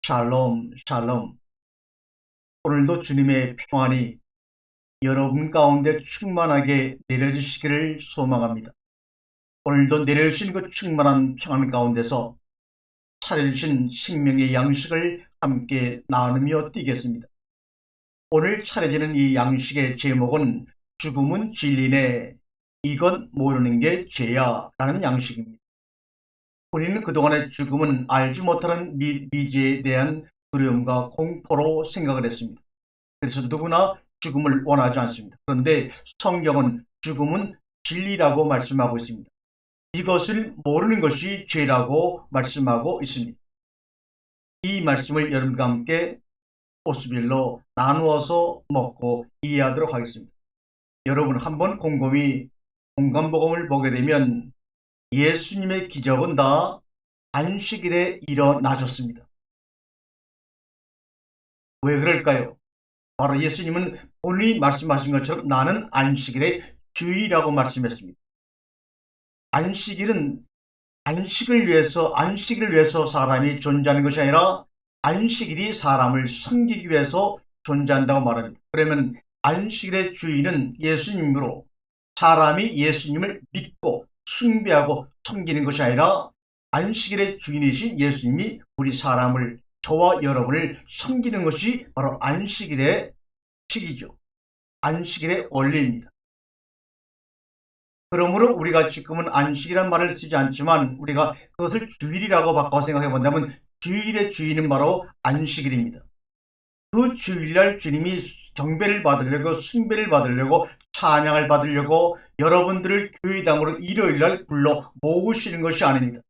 샬롬, 샬롬. 오늘도 주님의 평안이 여러분 가운데 충만하게 내려주시기를 소망합니다. 오늘도 내려주신 그 충만한 평안 가운데서 차려주신 생명의 양식을 함께 나누며 뛰겠습니다. 오늘 차려지는 이 양식의 제목은 죽음은 진리네, 이건 모르는 게 죄야 라는 양식입니다. 우리는 그동안의 죽음은 알지 못하는 미지에 대한 두려움과 공포로 생각을 했습니다. 그래서 누구나 죽음을 원하지 않습니다. 그런데 성경은 죽음은 진리라고 말씀하고 있습니다. 이것을 모르는 것이 죄라고 말씀하고 있습니다. 이 말씀을 여러분과 함께 코스별로 나누어서 먹고 이해하도록 하겠습니다. 여러분 한번 곰곰이 공간복음을 보게 되면 예수님의 기적은 다 안식일에 일어나셨습니다. 왜 그럴까요? 바로 예수님은 본인이 말씀하신 것처럼 나는 안식일의 주일이라고 말씀했습니다. 안식일은 안식을 위해서 사람이 존재하는 것이 아니라 안식일이 사람을 섬기기 위해서 존재한다고 말합니다. 그러면 안식일의 주인은 예수님으로 사람이 예수님을 믿고 숭배하고 섬기는 것이 아니라 안식일의 주인이신 예수님이 우리 사람을, 저와 여러분을 섬기는 것이 바로 안식일의 식이죠. 안식일의 원리입니다. 그러므로 우리가 지금은 안식이란 말을 쓰지 않지만 우리가 그것을 주일이라고 바꿔 생각해 본다면 주일의 주인은 바로 안식일입니다. 그 주일날 주님이 경배를 받으려고, 숭배를 받으려고, 찬양을 받으려고 여러분들을 교회당으로 일요일날 불러 모으시는 것이 아닙니다.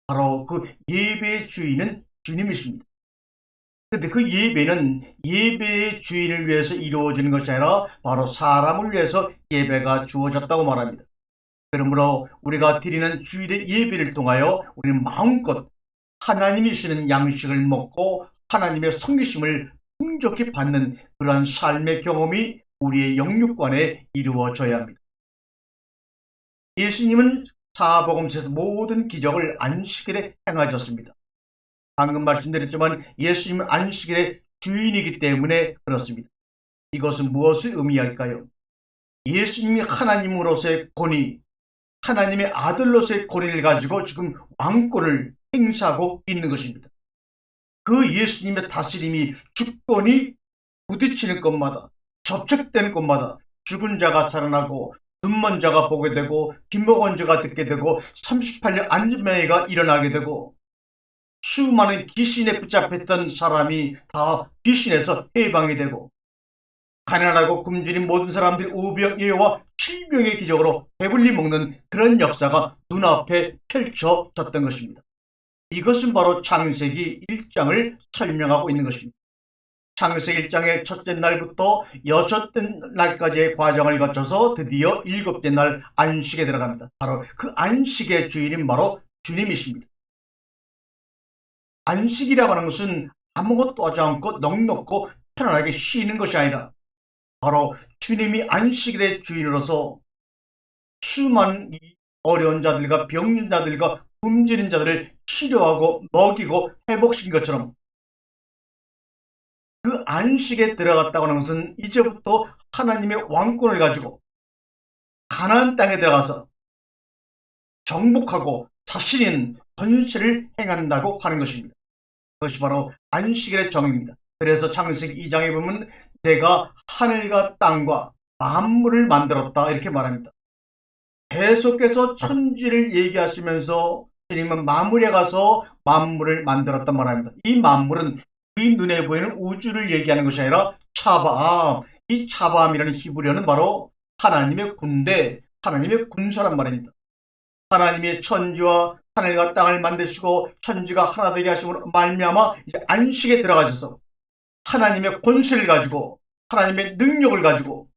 바로 그 예배의 주인은 주님이십니다. 근데 그 예배는 예배의 주인을 위해서 이루어지는 것이 아니라 바로 사람을 위해서 예배가 주어졌다고 말합니다. 그러므로 우리가 드리는 주일의 예배를 통하여 우리는 마음껏 하나님이 주시는 양식을 먹고 하나님의 성기심을 풍족히 받는 그러한 삶의 경험이 우리의 영육관에 이루어져야 합니다. 예수님은 사복음서에서 모든 기적을 안식일에 행하셨습니다. 방금 말씀드렸지만 예수님은 안식일의 주인이기 때문에 그렇습니다. 이것은 무엇을 의미할까요? 예수님이 하나님으로서의 권위, 하나님의 아들로서의 권위를 가지고 지금 왕권을 행사하고 있는 것입니다. 그 예수님의 다스림이 주권이 부딪히는 것마다, 접촉되는 것마다 죽은 자가 살아나고 눈먼 자가 보게 되고 김목원 자가 듣게 되고 38년 안진뱅이가 일어나게 되고 수많은 귀신에 붙잡혔던 사람이 다 귀신에서 해방이 되고 가난하고 굶주린 모든 사람들이 우병예와 질병의 기적으로 배불리 먹는 그런 역사가 눈앞에 펼쳐졌던 것입니다. 이것은 바로 창세기 1장을 설명하고 있는 것입니다. 창세기 1장의 첫째 날부터 여섯째 날까지의 과정을 거쳐서 드디어 일곱째 날 안식에 들어갑니다. 바로 그 안식의 주인은 바로 주님이십니다. 안식이라고 하는 것은 아무것도 하지 않고 넉넉고 편안하게 쉬는 것이 아니라 바로 주님이 안식일의 주인으로서 수많은 어려운 자들과 병든 자들과 굶주린 자들을 치료하고 먹이고 회복시킨 것처럼 그 안식에 들어갔다고 하는 것은 이제부터 하나님의 왕권을 가지고 가나안 땅에 들어가서 정복하고 자신인 권세를 행한다고 하는 것입니다. 그것이 바로 안식일의 정의입니다. 그래서 창세기 2장에 보면 내가 하늘과 땅과 만물을 만들었다 이렇게 말합니다. 계속해서 천지를 얘기하시면서 주님은 만물에 가서 만물을 만들었단 말합니다. 이 만물은 우리 눈에 보이는 우주를 얘기하는 것이 아니라 차바암, 이 차바암이라는 히브리어는 바로 하나님의 군대, 하나님의 군사란 말입니다. 하나님의 천지와 하늘과 땅을 만드시고 천지가 하나 되게 하심으로 말미암아 이제 안식에 들어가셔서 하나님의 권세를 가지고 하나님의 능력을 가지고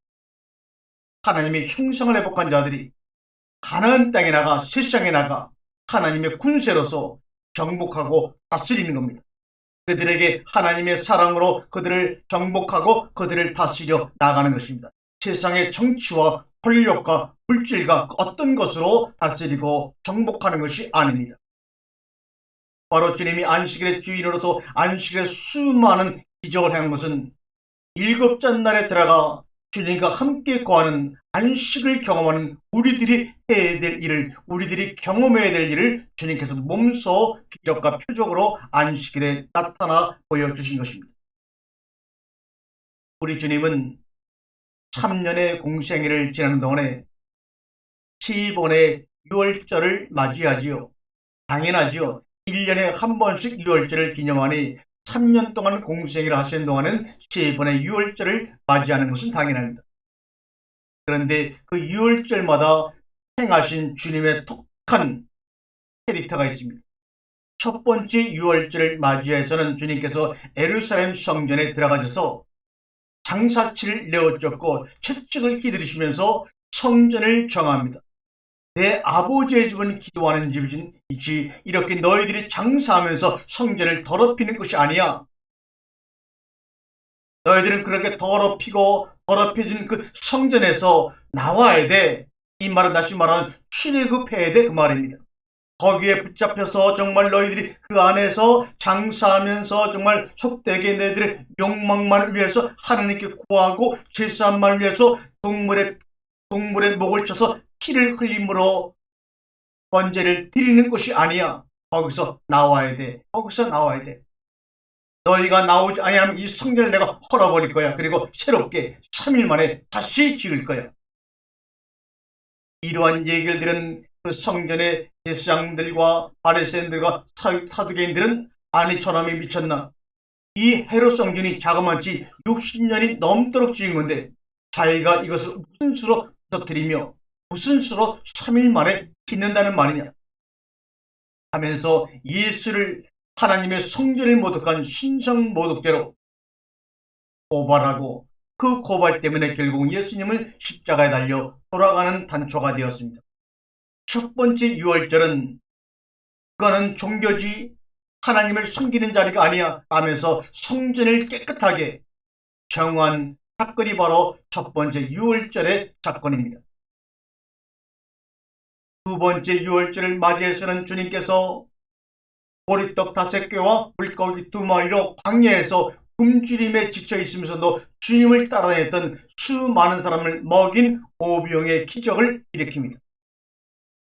하나님의 형상을 회복한 자들이 가나안 땅에 나가 세상에 나가 하나님의 군세로서 정복하고 다스리는 겁니다. 그들에게 하나님의 사랑으로 그들을 정복하고 그들을 다스려 나가는 것입니다. 세상의 정치와 권력과 물질과 어떤 것으로 다스리고 정복하는 것이 아닙니다. 바로 주님이 안식일의 주인으로서 안식일에 수많은 기적을 행한 것은 일곱째 날에 들어가 주님과 함께 거하는 안식을 경험하는 우리들이 해야 될 일을, 우리들이 경험해야 될 일을 주님께서 몸소 기적과 표적으로 안식일에 나타나 보여주신 것입니다. 우리 주님은 3년의 공생애를 지나는 동안에 10번의 유월절을 맞이하지요. 당연하지요. 1년에 한 번씩 유월절을 기념하니 3년 동안 공생애를 하시는 동안은 3번의 유월절을 맞이하는 것은 당연합니다. 그런데 그 유월절마다 행하신 주님의 독특한 캐릭터가 있습니다. 첫 번째 유월절을 맞이해서는 주님께서 예루살렘 성전에 들어가셔서 장사치를 내어쫓고 채찍을 휘두르시면서 성전을 정합니다. 내 아버지의 집은 기도하는 집이지 이렇게 너희들이 장사하면서 성전을 더럽히는 것이 아니야. 너희들은 그렇게 더럽혀진 그 성전에서 나와야 돼. 이 말은 다시 말하면 출애굽해야 돼 그 말입니다. 거기에 붙잡혀서 정말 너희들이 그 안에서 장사하면서 정말 속되게 너희들의 욕망만을 위해서 하나님께 구하고 제사만을 위해서 동물의 목을 쳐서 피를 흘림으로 번제를 드리는 것이 아니야. 거기서 나와야 돼. 거기서 나와야 돼. 너희가 나오지 아니하면 이 성전을 내가 헐어버릴 거야. 그리고 새롭게 3일 만에 다시 지을 거야. 이러한 얘기를 들은 그 성전의 제사장들과 바리새인들과 사두개인들은 아니 저놈이 미쳤나? 이 헤롯 성전이 자그마치 60년이 넘도록 지은 건데 자기가 이것을 무슨 수로 부서뜨리며 무슨 수로 3일 만에 짓는다는 말이냐 하면서 예수를 하나님의 성전을 모독한 신성모독죄로 고발하고 그 고발 때문에 결국 예수님을 십자가에 달려 돌아가는 단초가 되었습니다. 첫 번째 유월절은 그거는 종교지 하나님을 섬기는 자리가 아니야 하면서 성전을 깨끗하게 정한 사건이 바로 첫 번째 유월절의 사건입니다. 두 번째 유월절을 맞이해서는 주님께서 보리떡 5개와 물고기 2마리로 광야에서 굶주림에 지쳐 있으면서도 주님을 따라다녔던 수많은 사람을 먹인 오병의 기적을 일으킵니다.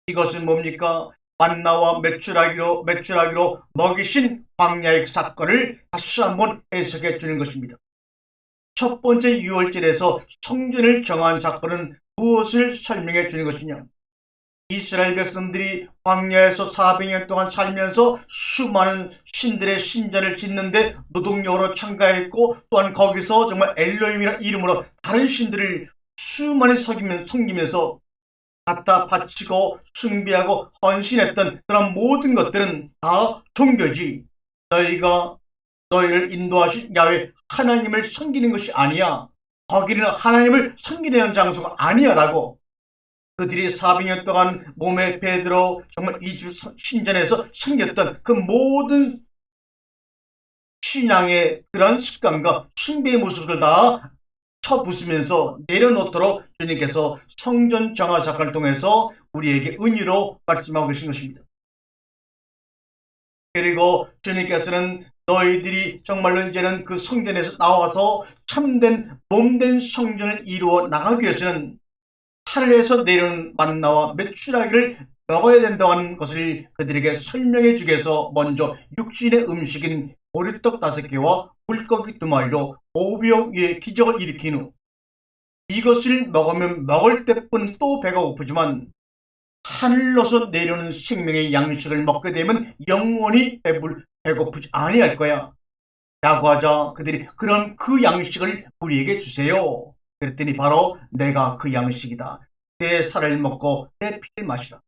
이것은 뭡니까? 만나와 메추라기로 먹이신 광야의 사건을 다시 한번 해석해 주는 것입니다. 첫 번째 유월절에서 성전을 정한 사건은 무엇을 설명해 주는 것이냐? 이스라엘 백성들이 광야에서 400년 동안 살면서 수많은 신들의 신전을 짓는데 노동력으로 참가했고 또한 거기서 정말 엘로힘이라는 이름으로 다른 신들을 수많이 섬기면서 갖다 바치고 숭배하고 헌신했던 그런 모든 것들은 다 종교지. 너희가 너희를 인도하신 야훼 하나님을 섬기는 것이 아니야. 거기는 하나님을 섬기는 장소가 아니야 라고 그들이 400년 동안 몸에 배들어 정말 이집 신전에서 섬겼던 그 모든 신앙의 그런 습관과 숭배의 모습을 다 쳐부수면서 내려놓도록 주님께서 성전 정화 사건을 통해서 우리에게 은혜로 말씀하고 계신 것입니다. 그리고 주님께서는 너희들이 정말로 이제는 그 성전에서 나와서 참된 몸된 성전을 이루어 나가기 위해서는 하늘에서 내려오는 만나와 메추라기를 먹어야 된다는 것을 그들에게 설명해 주기 위해서 먼저 육신의 음식인 보리떡 5개와 물고기 2마리로 5병의 기적을 일으킨 후 이것을 먹으면 먹을 때뿐 또 배가 고프지만 하늘로서 내려오는 생명의 양식을 먹게 되면 영원히 배고프지 아니할 거야 라고 하자 그들이 그런 그 양식을 우리에게 주세요. 그랬더니 바로 내가 그 양식이다. 내 살을 먹고 내 피를 마시라.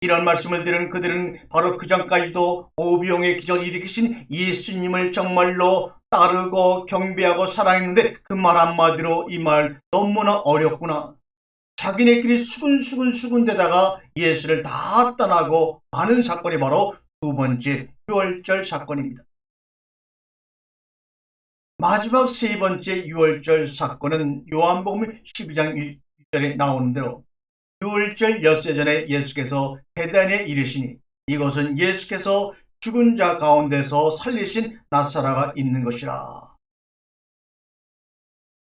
이런 말씀을 들은 그들은 바로 그 전까지도 오병의 기적을 일으키신 예수님을 정말로 따르고 경배하고 사랑했는데 그 말 한마디로 이 말 너무나 어렵구나. 자기네끼리 수근수근대다가 예수를 다 떠나고 많은 사건이 바로 두 번째 유월절 사건입니다. 마지막 세 번째 유월절 사건은 요한복음 12장 1절에 나오는 대로 유월절 엿새 전에 예수께서 베다니에 이르시니 이것은 예수께서 죽은 자 가운데서 살리신 나사로가 있는 것이라.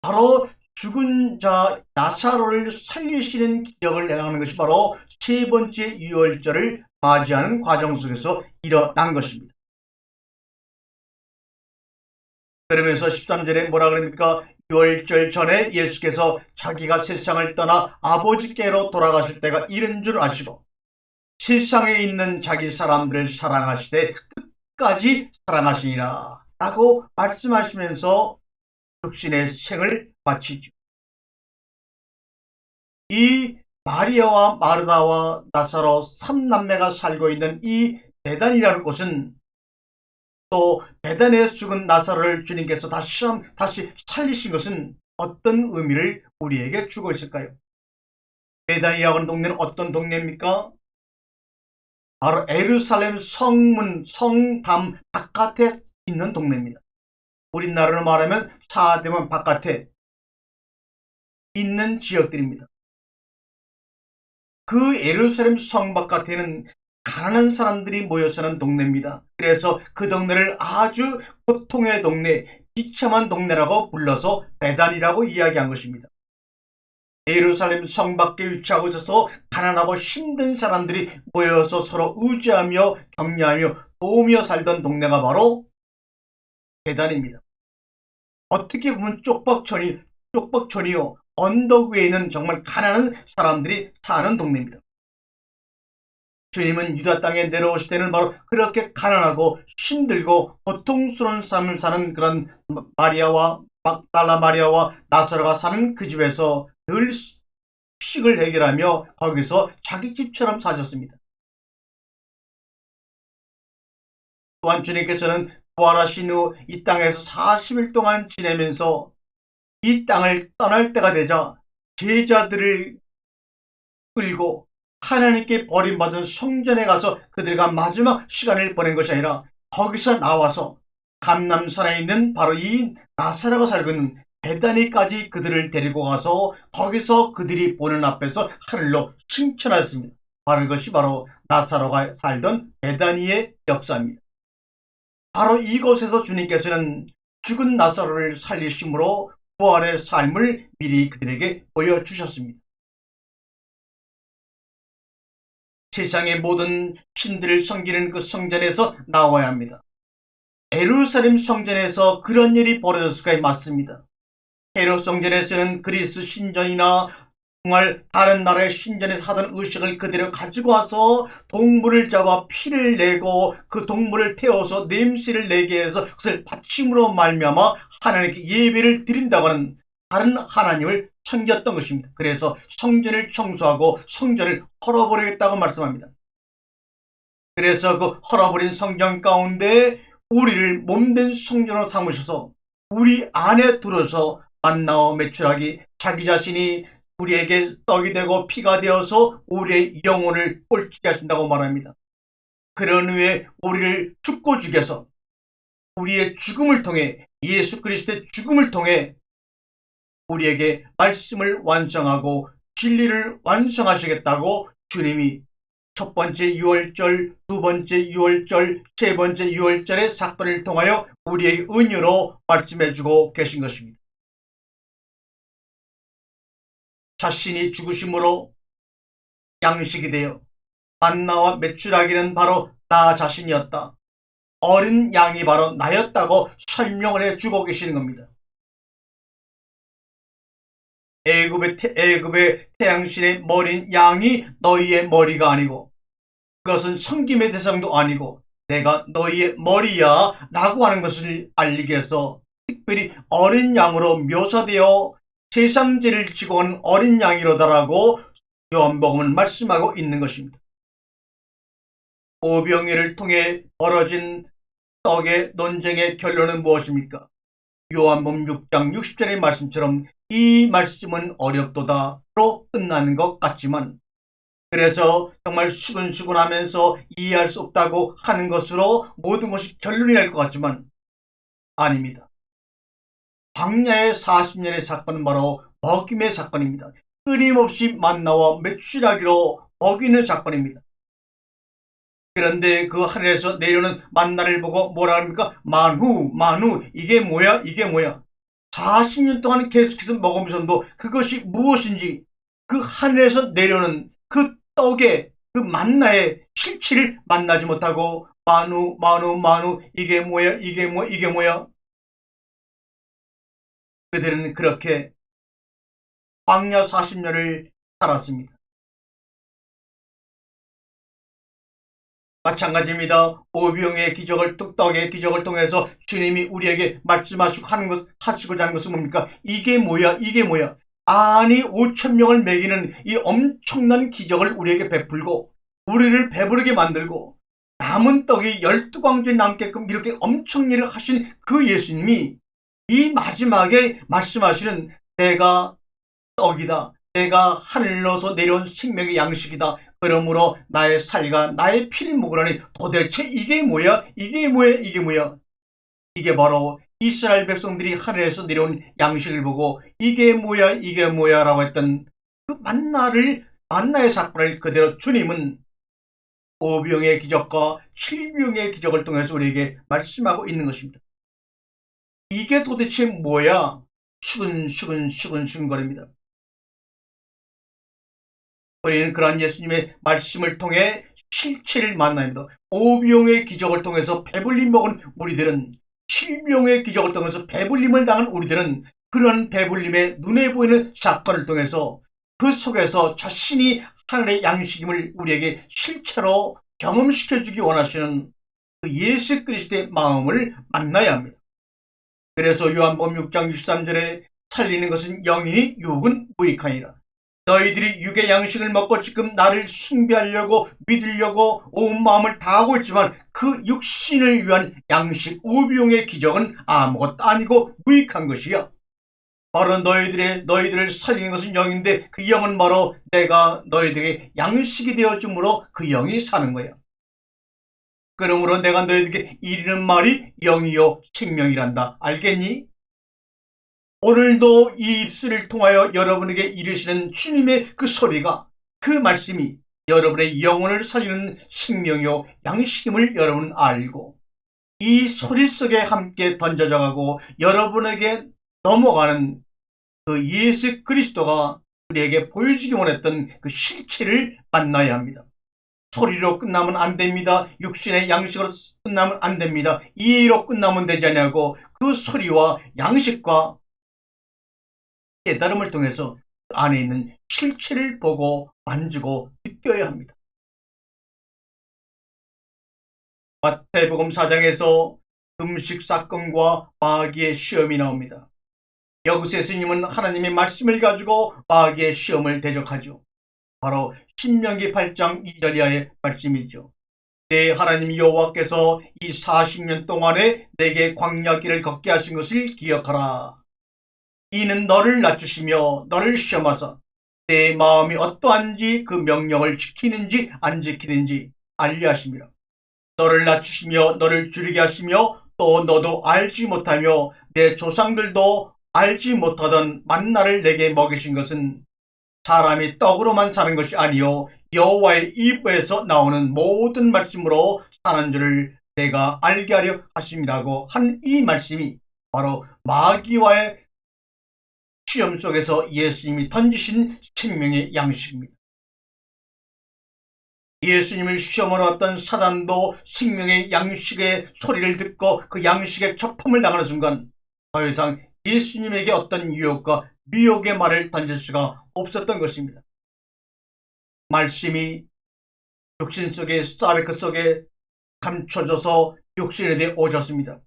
바로 죽은 자 나사로를 살리시는 기적을 행하는 것이 바로 세 번째 유월절을 맞이하는 과정 속에서 일어난 것입니다. 그러면서 13절에 뭐라 그럽니까? 유월절 전에 예수께서 자기가 세상을 떠나 아버지께로 돌아가실 때가 이른 줄 아시고 세상에 있는 자기 사람들을 사랑하시되 끝까지 사랑하시니라 라고 말씀하시면서 육신의 생을 마치죠. 이 마리아와 마르다와 나사로 3남매가 살고 있는 이 베단이라는 곳은 또 베단에 죽은 나사로를 주님께서 다시 살리신 것은 어떤 의미를 우리에게 주고 있을까요? 베단이라고 하는 동네는 어떤 동네입니까? 바로 예루살렘 성문, 성담 바깥에 있는 동네입니다. 우리나라로 말하면 사대문 바깥에 있는 지역들입니다. 그 예루살렘 성 바깥에는 가난한 사람들이 모여 사는 동네입니다. 그래서 그 동네를 아주 고통의 동네, 비참한 동네라고 불러서 베단이라고 이야기한 것입니다. 예루살렘 성 밖에 위치하고 있어서 가난하고 힘든 사람들이 모여서 서로 의지하며 격려하며 도우며 살던 동네가 바로 베단입니다. 어떻게 보면 쪽박촌이요. 언덕 위에 있는 정말 가난한 사람들이 사는 동네입니다. 주님은 유다 땅에 내려오실 때는 바로 그렇게 가난하고 힘들고 고통스러운 삶을 사는 그런 마리아와 막달라 마리아와 나사로가 사는 그 집에서 늘 식을 해결하며 거기서 자기 집처럼 사셨습니다. 또한 주님께서는 부활하신 후 이 땅에서 40일 동안 지내면서 이 땅을 떠날 때가 되자 제자들을 끌고 하나님께 버림받은 성전에 가서 그들과 마지막 시간을 보낸 것이 아니라 거기서 나와서 감람산에 있는 바로 이 나사로가 살고 있는 베다니까지 그들을 데리고 가서 거기서 그들이 보는 앞에서 하늘로 칭찬하였습니다. 바로 이것이 바로 나사로가 살던 베다니의 역사입니다. 바로 이곳에서 주님께서는 죽은 나사로를 살리심으로 부활의 삶을 미리 그들에게 보여주셨습니다. 세상의 모든 신들을 섬기는 그 성전에서 나와야 합니다. 예루살렘 성전에서 그런 일이 벌어졌을까요? 맞습니다. 헤롯 성전에서는 그리스 신전이나 정말 다른 나라의 신전에서 하던 의식을 그대로 가지고 와서 동물을 잡아 피를 내고 그 동물을 태워서 냄새를 내게 해서 그것을 바침으로 말미암아 하나님께 예배를 드린다고 하는 다른 하나님을 섬겼던 것입니다. 그래서 성전을 청소하고 성전을 헐어버리겠다고 말씀합니다. 그래서 그 헐어버린 성전 가운데 우리를 몸된 성전으로 삼으셔서 우리 안에 들어서 만나와 매출하기 자기 자신이 우리에게 떡이 되고 피가 되어서 우리의 영혼을 꼴찌게 하신다고 말합니다. 그런 후에 우리를 죽고 죽여서 우리의 죽음을 통해 예수 그리스도의 죽음을 통해 우리에게 말씀을 완성하고 진리를 완성하시겠다고 주님이 첫 번째 유월절, 두 번째 유월절, 세 번째 유월절의 사건을 통하여 우리에게 은유로 말씀해주고 계신 것입니다. 자신이 죽으심으로 양식이 되어 만나와 매출하기는 바로 나 자신이었다. 어린 양이 바로 나였다고 설명을 해주고 계시는 겁니다. 애굽의 태양신의 머린 양이 너희의 머리가 아니고 그것은 섬김의 대상도 아니고 내가 너희의 머리야 라고 하는 것을 알리기 위해서 특별히 어린 양으로 묘사되어 세상 죄를 지고 온 어린 양이로다라고 요한복음은 말씀하고 있는 것입니다. 오병이를 통해 벌어진 떡의 논쟁의 결론은 무엇입니까? 요한복음 6장 60절의 말씀처럼 이 말씀은 어렵도다로 끝나는 것 같지만 그래서 정말 수근수근하면서 이해할 수 없다고 하는 것으로 모든 것이 결론이 날 것 같지만 아닙니다. 광야의 40년의 사건은 바로 먹임의 사건입니다. 끊임없이 만나와 매출하기로 먹이는 사건입니다. 그런데 그 하늘에서 내려오는 만나를 보고 뭐라 합니까? 만후, 만후. 이게 뭐야? 이게 뭐야? 40년 동안 계속해서 먹으면서도 그것이 무엇인지 그 하늘에서 내려오는 그 떡의 그 만나의 실체를 만나지 못하고 만후, 만후, 만후. 이게 뭐야? 이게 뭐, 이게 뭐야? 그들은 그렇게 광야 40년을 살았습니다. 마찬가지입니다. 오병의 기적을, 떡의 기적을 통해서 주님이 우리에게 말씀하시고 하시고자 하는 것은 뭡니까? 이게 뭐야? 이게 뭐야? 아니 5천 명을 먹이는 이 엄청난 기적을 우리에게 베풀고 우리를 배부르게 만들고 남은 떡이 12광주에 남게끔 이렇게 엄청 일을 하신 그 예수님이 이 마지막에 말씀하시는 내가 떡이다. 내가 하늘로서 내려온 생명의 양식이다. 그러므로 나의 살과 나의 피를 먹으라니 도대체 이게 뭐야? 이게 뭐야? 이게 뭐야? 이게 바로 이스라엘 백성들이 하늘에서 내려온 양식을 보고 이게 뭐야? 이게 뭐야? 라고 했던 그 만나의 사건을 그대로 주님은 오병의 기적과 칠병의 기적을 통해서 우리에게 말씀하고 있는 것입니다. 이게 도대체 뭐야? 수근거립니다. 우리는 그러한 예수님의 말씀을 통해 실체를 만납니다. 오병의 기적을 통해서 배불림 먹은 우리들은, 칠병의 기적을 통해서 배불림을 당한 우리들은 그런 배불림의 눈에 보이는 사건을 통해서 그 속에서 자신이 하늘의 양식임을 우리에게 실체로 경험시켜주기 원하시는 그 예수 그리스도의 마음을 만나야 합니다. 그래서 요한복음 6장 63절에 살리는 것은 영이니 육은 무익하니라. 너희들이 육의 양식을 먹고 지금 나를 숭배하려고 믿으려고 온 마음을 다하고 있지만 그 육신을 위한 양식 오병의 기적은 아무것도 아니고 무익한 것이야. 바로 너희들을 살리는 것은 영인데 그 영은 바로 내가 너희들에게 양식이 되어줌으로 그 영이 사는 거야. 그러므로 내가 너희들에게 이르는 말이 영이요 생명이란다. 알겠니? 오늘도 이 입술을 통하여 여러분에게 이르시는 주님의 그 소리가, 그 말씀이 여러분의 영혼을 살리는 생명이요 양식임을 여러분 알고 이 소리 속에 함께 던져져 가고 여러분에게 넘어가는 그 예수 그리스도가 우리에게 보여주기 원했던 그 실체를 만나야 합니다. 소리로 끝나면 안 됩니다. 육신의 양식으로 끝나면 안 됩니다. 이해로 끝나면 되지 않냐고 그 소리와 양식과 깨달음을 통해서 그 안에 있는 실체를 보고 만지고 느껴야 합니다. 마태복음 4장에서 금식 사건과 마귀의 시험이 나옵니다. 여기서 예수님은 하나님의 말씀을 가지고 마귀의 시험을 대적하죠. 바로 신명기 8장 2절 이하의 말씀이죠. 내 하나님 여호와께서 이 40년 동안에 내게 광야길을 걷게 하신 것을 기억하라. 이는 너를 낮추시며 너를 시험하사 내 마음이 어떠한지 그 명령을 지키는지 안 지키는지 알게 하심이라. 너를 낮추시며 너를 줄이게 하시며 또 너도 알지 못하며 내 조상들도 알지 못하던 만나를 내게 먹이신 것은 사람이 떡으로만 사는 것이 아니요 여호와의 입에서 나오는 모든 말씀으로 사는 줄을 내가 알게 하려 하심이라고 한 이 말씀이 바로 마귀와의 시험 속에서 예수님이 던지신 생명의 양식입니다. 예수님을 시험하러 왔던 사단도 생명의 양식의 소리를 듣고 그 양식의 접함을 당하는 순간 더 이상 예수님에게 어떤 유혹과 미혹의 말을 던질 수가 없었던 것입니다. 말씀이 육신 속에 사르크 속에 감춰져서 육신에 대해 오셨습니다.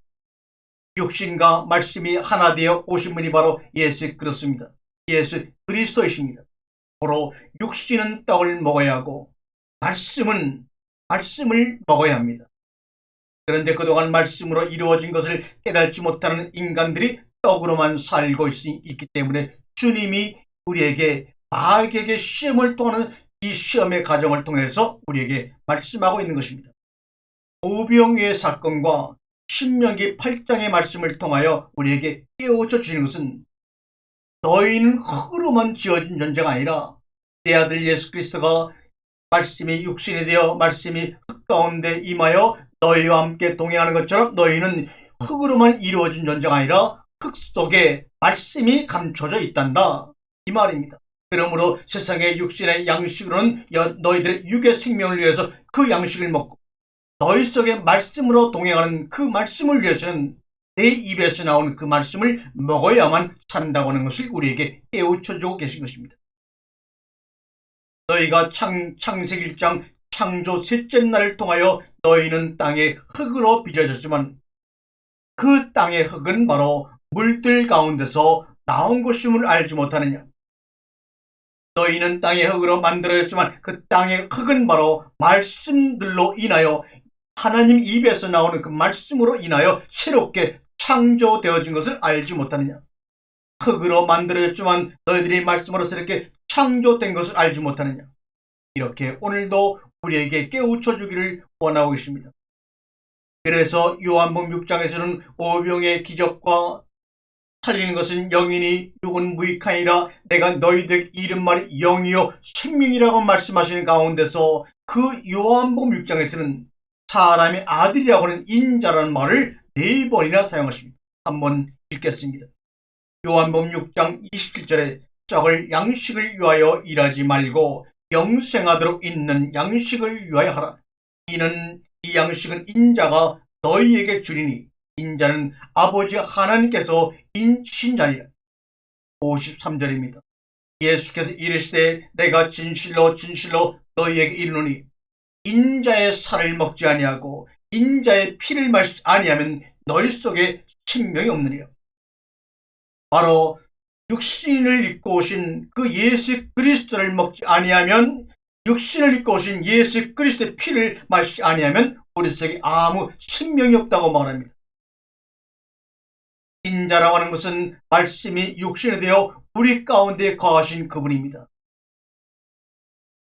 육신과 말씀이 하나 되어 오신 분이 바로 예수 그리스도입니다. 예수 그리스도이십니다. 바로 육신은 떡을 먹어야 하고 말씀을 먹어야 합니다. 그런데 그동안 말씀으로 이루어진 것을 깨닫지 못하는 인간들이 떡으로만 살고 있기 때문에 주님이 우리에게 마귀에게 시험을 통하는 이 시험의 과정을 통해서 우리에게 말씀하고 있는 것입니다. 오병이의 사건과 신명기 8장의 말씀을 통하여 우리에게 깨우쳐 주시는 것은 너희는 흙으로만 지어진 존재가 아니라 내 아들 예수 그리스도가 말씀이 육신이 되어 말씀이 가운데 임하여 너희와 함께 동행하는 것처럼 너희는 흙으로만 이루어진 존재가 아니라 흙 속에 말씀이 감춰져 있단다, 이 말입니다. 그러므로 세상의 육신의 양식으로는 너희들의 육의 생명을 위해서 그 양식을 먹고 너희 속에 말씀으로 동행하는 그 말씀을 위해서는 내 입에서 나오는 그 말씀을 먹어야만 산다고 하는 것을 우리에게 깨우쳐주고 계신 것입니다. 너희가 창세기 1장 창조 셋째 날을 통하여 너희는 땅의 흙으로 빚어졌지만 그 땅의 흙은 바로 물들 가운데서 나온 것임을 알지 못하느냐. 너희는 땅의 흙으로 만들어졌지만 그 땅의 흙은 바로 말씀들로 인하여 하나님 입에서 나오는 그 말씀으로 인하여 새롭게 창조되어진 것을 알지 못하느냐. 흙으로 만들어졌지만 너희들이 말씀으로 새롭게 창조된 것을 알지 못하느냐. 이렇게 오늘도 우리에게 깨우쳐 주기를 원하고 계십니다. 그래서 요한복음 6장에서는 오병의 기적과 살리는 것은 영이니 육은 무익하니라 내가 너희들 이른 말이 영이요 생명이라고 말씀하시는 가운데서 그 요한복음 6장에서는 사람의 아들이라고 하는 인자라는 말을 4번이나 사용하십니다. 한번 읽겠습니다. 요한복음 6장 27절에 썩을 양식을 위하여 일하지 말고 영생하도록 있는 양식을 위하여 하라. 이는 이 양식은 인자가 너희에게 주리니 인자는 아버지 하나님께서 인치신 자니라. 53절입니다. 예수께서 이르시되 내가 진실로 진실로 너희에게 이르노니 인자의 살을 먹지 아니하고 인자의 피를 마시지 아니하면 너희 속에 생명이 없느니라. 바로 육신을 입고 오신 그 예수 그리스도를 먹지 아니하면, 육신을 입고 오신 예수 그리스도의 피를 마시지 아니하면 우리 속에 아무 생명이 없다고 말합니다. 인자라고 하는 것은 말씀이 육신이 되어 우리 가운데 거하신 그분입니다.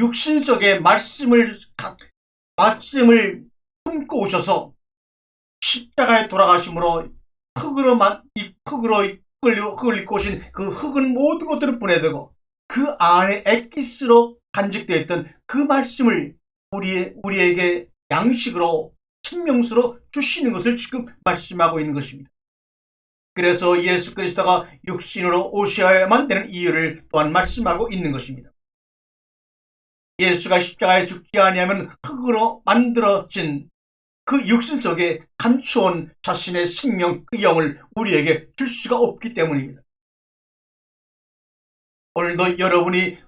육신 속에 말씀을 품고 오셔서 십자가에 돌아가심으로 흙을 입고 오신 그 흙은 모든 것들을 보내되고 그 안에 엑기스로 간직되어 있던 그 말씀을 우리에게 양식으로 생명수로 주시는 것을 지금 말씀하고 있는 것입니다. 그래서 예수 그리스도가 육신으로 오셔야만 되는 이유를 또한 말씀하고 있는 것입니다. 예수가 십자가에 죽지 아니하면 흙으로 만들어진 그 육신 속에 감추온 자신의 생명, 그 영을 우리에게 줄 수가 없기 때문입니다. 오늘도 여러분이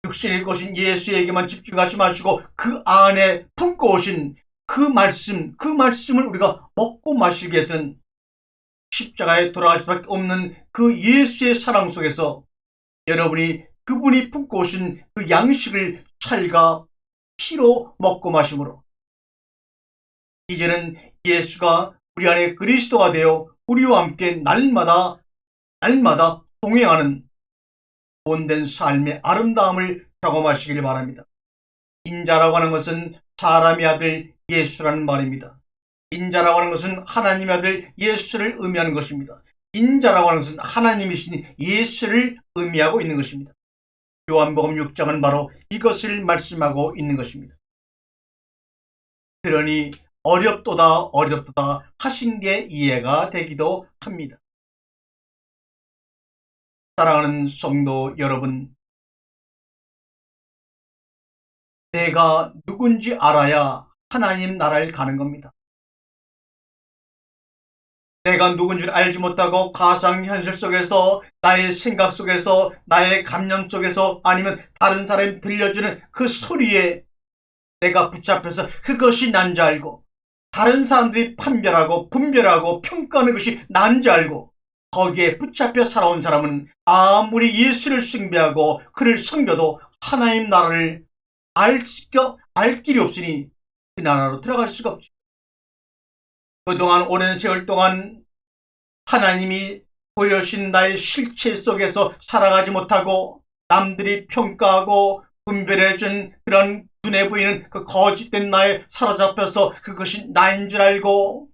육신을 입고 오신 예수에게만 집중하지 마시고 그 안에 품고 오신 그 말씀을 우리가 먹고 마시기 위해서는 십자가에 돌아갈 수밖에 없는 그 예수의 사랑 속에서 여러분이 그분이 품고 오신 그 양식을 살과 피로 먹고 마심으로 이제는 예수가 우리 안에 그리스도가 되어 우리와 함께 날마다 동행하는 본된 삶의 아름다움을 경험하시길 바랍니다. 인자라고 하는 것은 사람의 아들 예수라는 말입니다. 인자라고 하는 것은 하나님의 아들 예수를 의미하는 것입니다. 인자라고 하는 것은 하나님이신 예수를 의미하고 있는 것입니다. 요한복음 6장은 바로 이것을 말씀하고 있는 것입니다. 그러니 어렵도다 하신 게 이해가 되기도 합니다. 사랑하는 성도 여러분, 내가 누군지 알아야 하나님 나라를 가는 겁니다. 내가 누군지를 알지 못하고 가상현실 속에서, 나의 생각 속에서, 나의 감정 속에서, 아니면 다른 사람이 들려주는 그 소리에 내가 붙잡혀서 그것이 난지 알고, 다른 사람들이 판별하고 분별하고 평가하는 것이 난지 알고 거기에 붙잡혀 살아온 사람은 아무리 예수를 숭배하고 그를 섬겨도 하나님 나라를 알 길이 없으니 그 나라로 들어갈 수가 없죠. 그동안 오랜 세월 동안 하나님이 보여주신 나의 실체 속에서 살아가지 못하고 남들이 평가하고 분별해준 그런 눈에 보이는 그 거짓된 나에 사로잡혀서 그것이 나인 줄 알고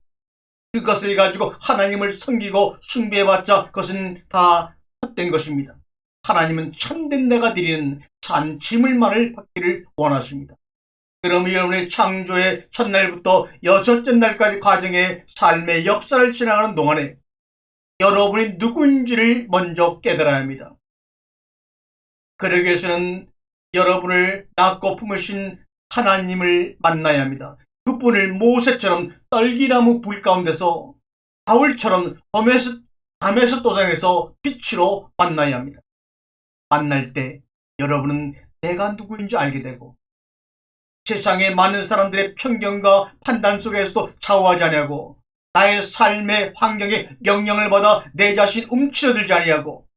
그것을 가지고 하나님을 섬기고 숭배해봤자 그것은 다 헛된 것입니다. 하나님은 참된 내가 드리는 산 짐을만을 받기를 원하십니다. 그럼 여러분의 창조의 첫날부터 여섯째 날까지 과정의 삶의 역사를 지나가는 동안에 여러분이 누구인지를 먼저 깨달아야 합니다. 그러기 위해서는 여러분을 낳고 품으신 하나님을 만나야 합니다. 그분을 모세처럼 떨기나무 불 가운데서 바울처럼 담에서 도장에서 빛으로 만나야 합니다. 만날 때 여러분은 내가 누구인지 알게 되고 세상의 많은 사람들의 편견과 판단 속에서도 좌우하지 아니하고 나의 삶의 환경에 영향을 받아 내 자신 움츠러들지 아니하고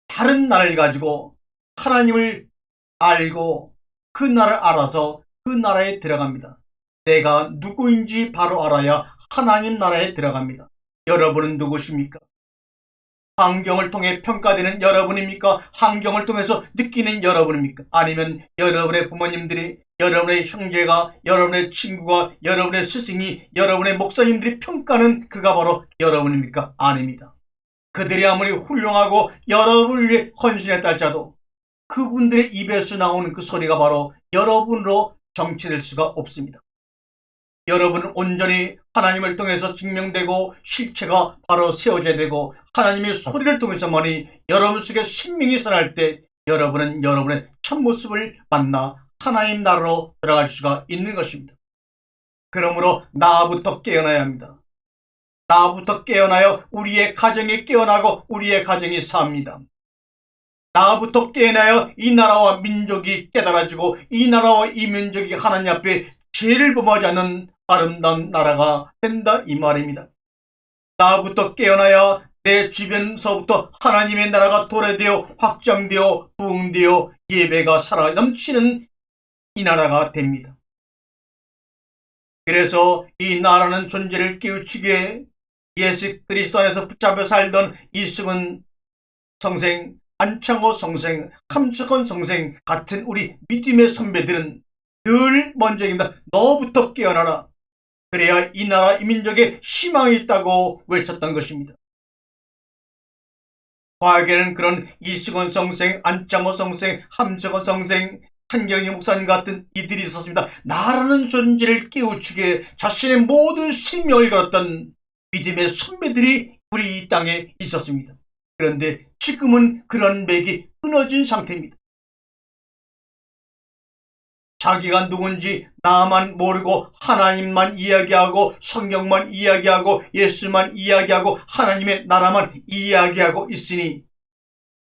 다른 나라를 가지고 하나님을 알고 그 나라를 알아서 그 나라에 들어갑니다. 내가 누구인지 바로 알아야 하나님 나라에 들어갑니다. 여러분은 누구십니까? 환경을 통해 평가되는 여러분입니까? 환경을 통해서 느끼는 여러분입니까? 아니면 여러분의 부모님들이, 여러분의 형제가, 여러분의 친구가, 여러분의 스승이, 여러분의 목사님들이 평가하는 그가 바로 여러분입니까? 아닙니다. 그들이 아무리 훌륭하고 여러분을 위해 헌신했다 할지라도 그분들의 입에서 나오는 그 소리가 바로 여러분으로 정치될 수가 없습니다. 여러분은 온전히 하나님을 통해서 증명되고 실체가 바로 세워져야 되고 하나님의 소리를 통해서만이 여러분 속에 생명이 살아날 때 여러분은 여러분의 참모습을 만나 하나님 나라로 들어갈 수가 있는 것입니다. 그러므로 나부터 깨어나야 합니다. 나부터 깨어나여 우리의 가정이 깨어나고 우리의 가정이 삽니다. 나부터 깨어나여 이 나라와 민족이 깨달아지고 이 나라와 이 민족이 하나님 앞에 죄를 범하지 않는 아름다운 나라가 된다 이 말입니다. 나부터 깨어나야 내 주변서부터 하나님의 나라가 도래되어 확장되어 부흥되어 예배가 살아 넘치는 이 나라가 됩니다. 그래서 이 나라는 존재를 깨우치기에 예수 그리스도 안에서 붙잡혀 살던 이승은 성생, 안창호 성생, 함석헌 성생 같은 우리 믿음의 선배들은 늘 먼저 입니다. 너부터 깨어나라. 그래야 이 나라 이 민족에 희망이 있다고 외쳤던 것입니다. 과거에는 그런 이승원 성생, 안창호 성생, 함석헌 성생, 한경희 목사님 같은 이들이 있었습니다. 나라는 존재를 깨우치게 자신의 모든 생명을 걸었던 믿음의 선배들이 우리 이 땅에 있었습니다. 그런데 지금은 그런 맥이 끊어진 상태입니다. 자기가 누군지 나만 모르고 하나님만 이야기하고 성경만 이야기하고 예수만 이야기하고 하나님의 나라만 이야기하고 있으니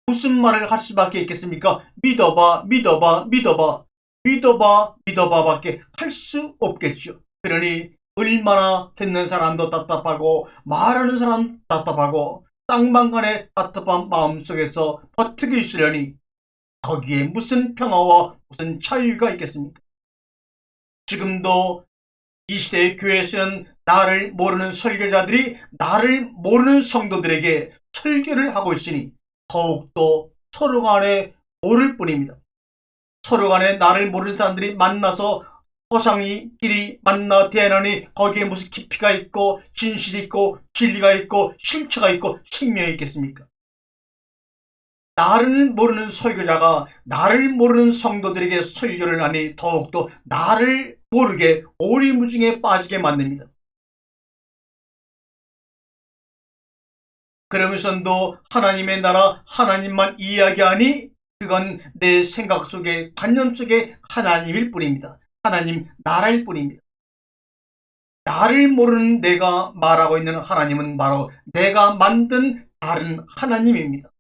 무슨 말을 할 수밖에 있겠습니까? 믿어봐, 믿어봐, 믿어봐, 믿어봐, 믿어봐 밖에 할 수 없겠죠. 그러니 얼마나 듣는 사람도 답답하고 말하는 사람 답답하고 쌍방간의 답답한 마음속에서 버티고 있으려니 거기에 무슨 평화와 무슨 자유가 있겠습니까? 지금도 이 시대의 교회에서는 나를 모르는 설교자들이 나를 모르는 성도들에게 설교를 하고 있으니 더욱더 서로 간에 모를 뿐입니다. 서로 간에 나를 모르는 사람들이 만나서 허상이끼리 만나 대하니 거기에 무슨 깊이가 있고 진실이 있고 진리가 있고 실체가 있고 생명이 있겠습니까? 나를 모르는 설교자가 나를 모르는 성도들에게 설교를 하니 더욱더 나를 모르게 오리무중에 빠지게 만듭니다. 그러면서도 하나님의 나라 하나님만 이야기하니 그건 내 생각 속에 관념 속에 하나님일 뿐입니다. 하나님 나라일 뿐입니다. 나를 모르는 내가 말하고 있는 하나님은 바로 내가 만든 다른 하나님입니다.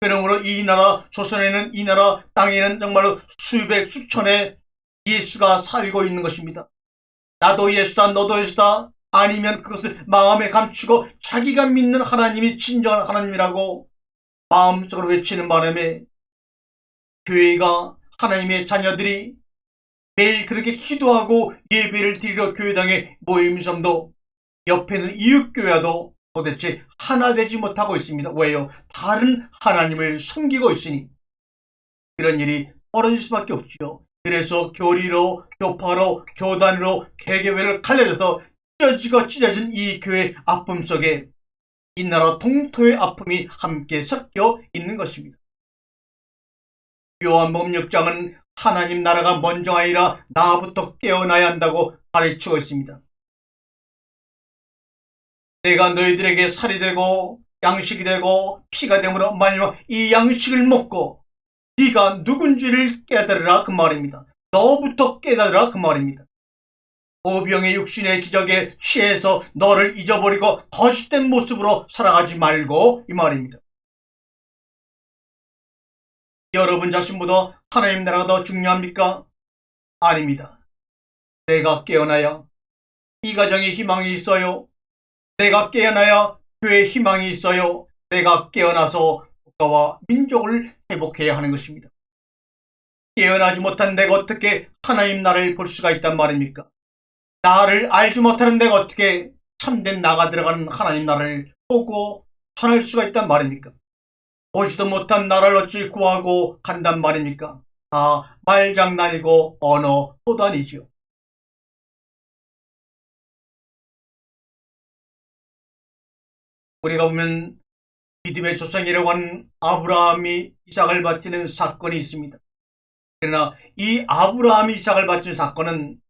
그러므로 이 나라 조선에는 이 나라 땅에는 정말로 수백 수천의 예수가 살고 있는 것입니다. 나도 예수다 너도 예수다 아니면 그것을 마음에 감추고 자기가 믿는 하나님이 진정한 하나님이라고 마음속으로 외치는 바람에 교회가 하나님의 자녀들이 매일 그렇게 기도하고 예배를 드리러 교회당에 모임섬도 옆에는 이웃교회도 도대체 하나 되지 못하고 있습니다. 왜요? 다른 하나님을 섬기고 있으니 그런 일이 벌어질 수밖에 없지요. 그래서 교리로, 교파로, 교단으로 개개회를 갈라져서 찢어진 이 교회 아픔 속에 이 나라 동토의 아픔이 함께 섞여 있는 것입니다. 요한복음 6장은 하나님 나라가 먼저 아니라 나부터 깨어나야 한다고 가르치고 있습니다. 내가 너희들에게 살이 되고 양식이 되고 피가 되므로 말미암아 이 양식을 먹고 네가 누군지를 깨달으라 그 말입니다. 너부터 깨달으라 그 말입니다. 오병의 육신의 기적에 취해서 너를 잊어버리고 거짓된 모습으로 살아가지 말고 이 말입니다. 여러분 자신보다 하나님 나라가 더 중요합니까? 아닙니다. 내가 깨어나야 이 가정에 희망이 있어요. 내가 깨어나야 교회에 희망이 있어요. 내가 깨어나서 국가와 민족을 회복해야 하는 것입니다. 깨어나지 못한 내가 어떻게 하나님 나라를 볼 수가 있단 말입니까? 나를 알지 못하는 내가 어떻게 참된 나가 들어가는 하나님 나라를 보고 전할 수가 있단 말입니까? 보지도 못한 나라를 어찌 구하고 간단 말입니까? 다 말장난이고 언어 도단이지요. 우리가 보면 믿음의 조상이라고 하는 아브라함이 이삭을 바치는 사건이 있습니다. 그러나 이 아브라함이 이삭을 바친 사건은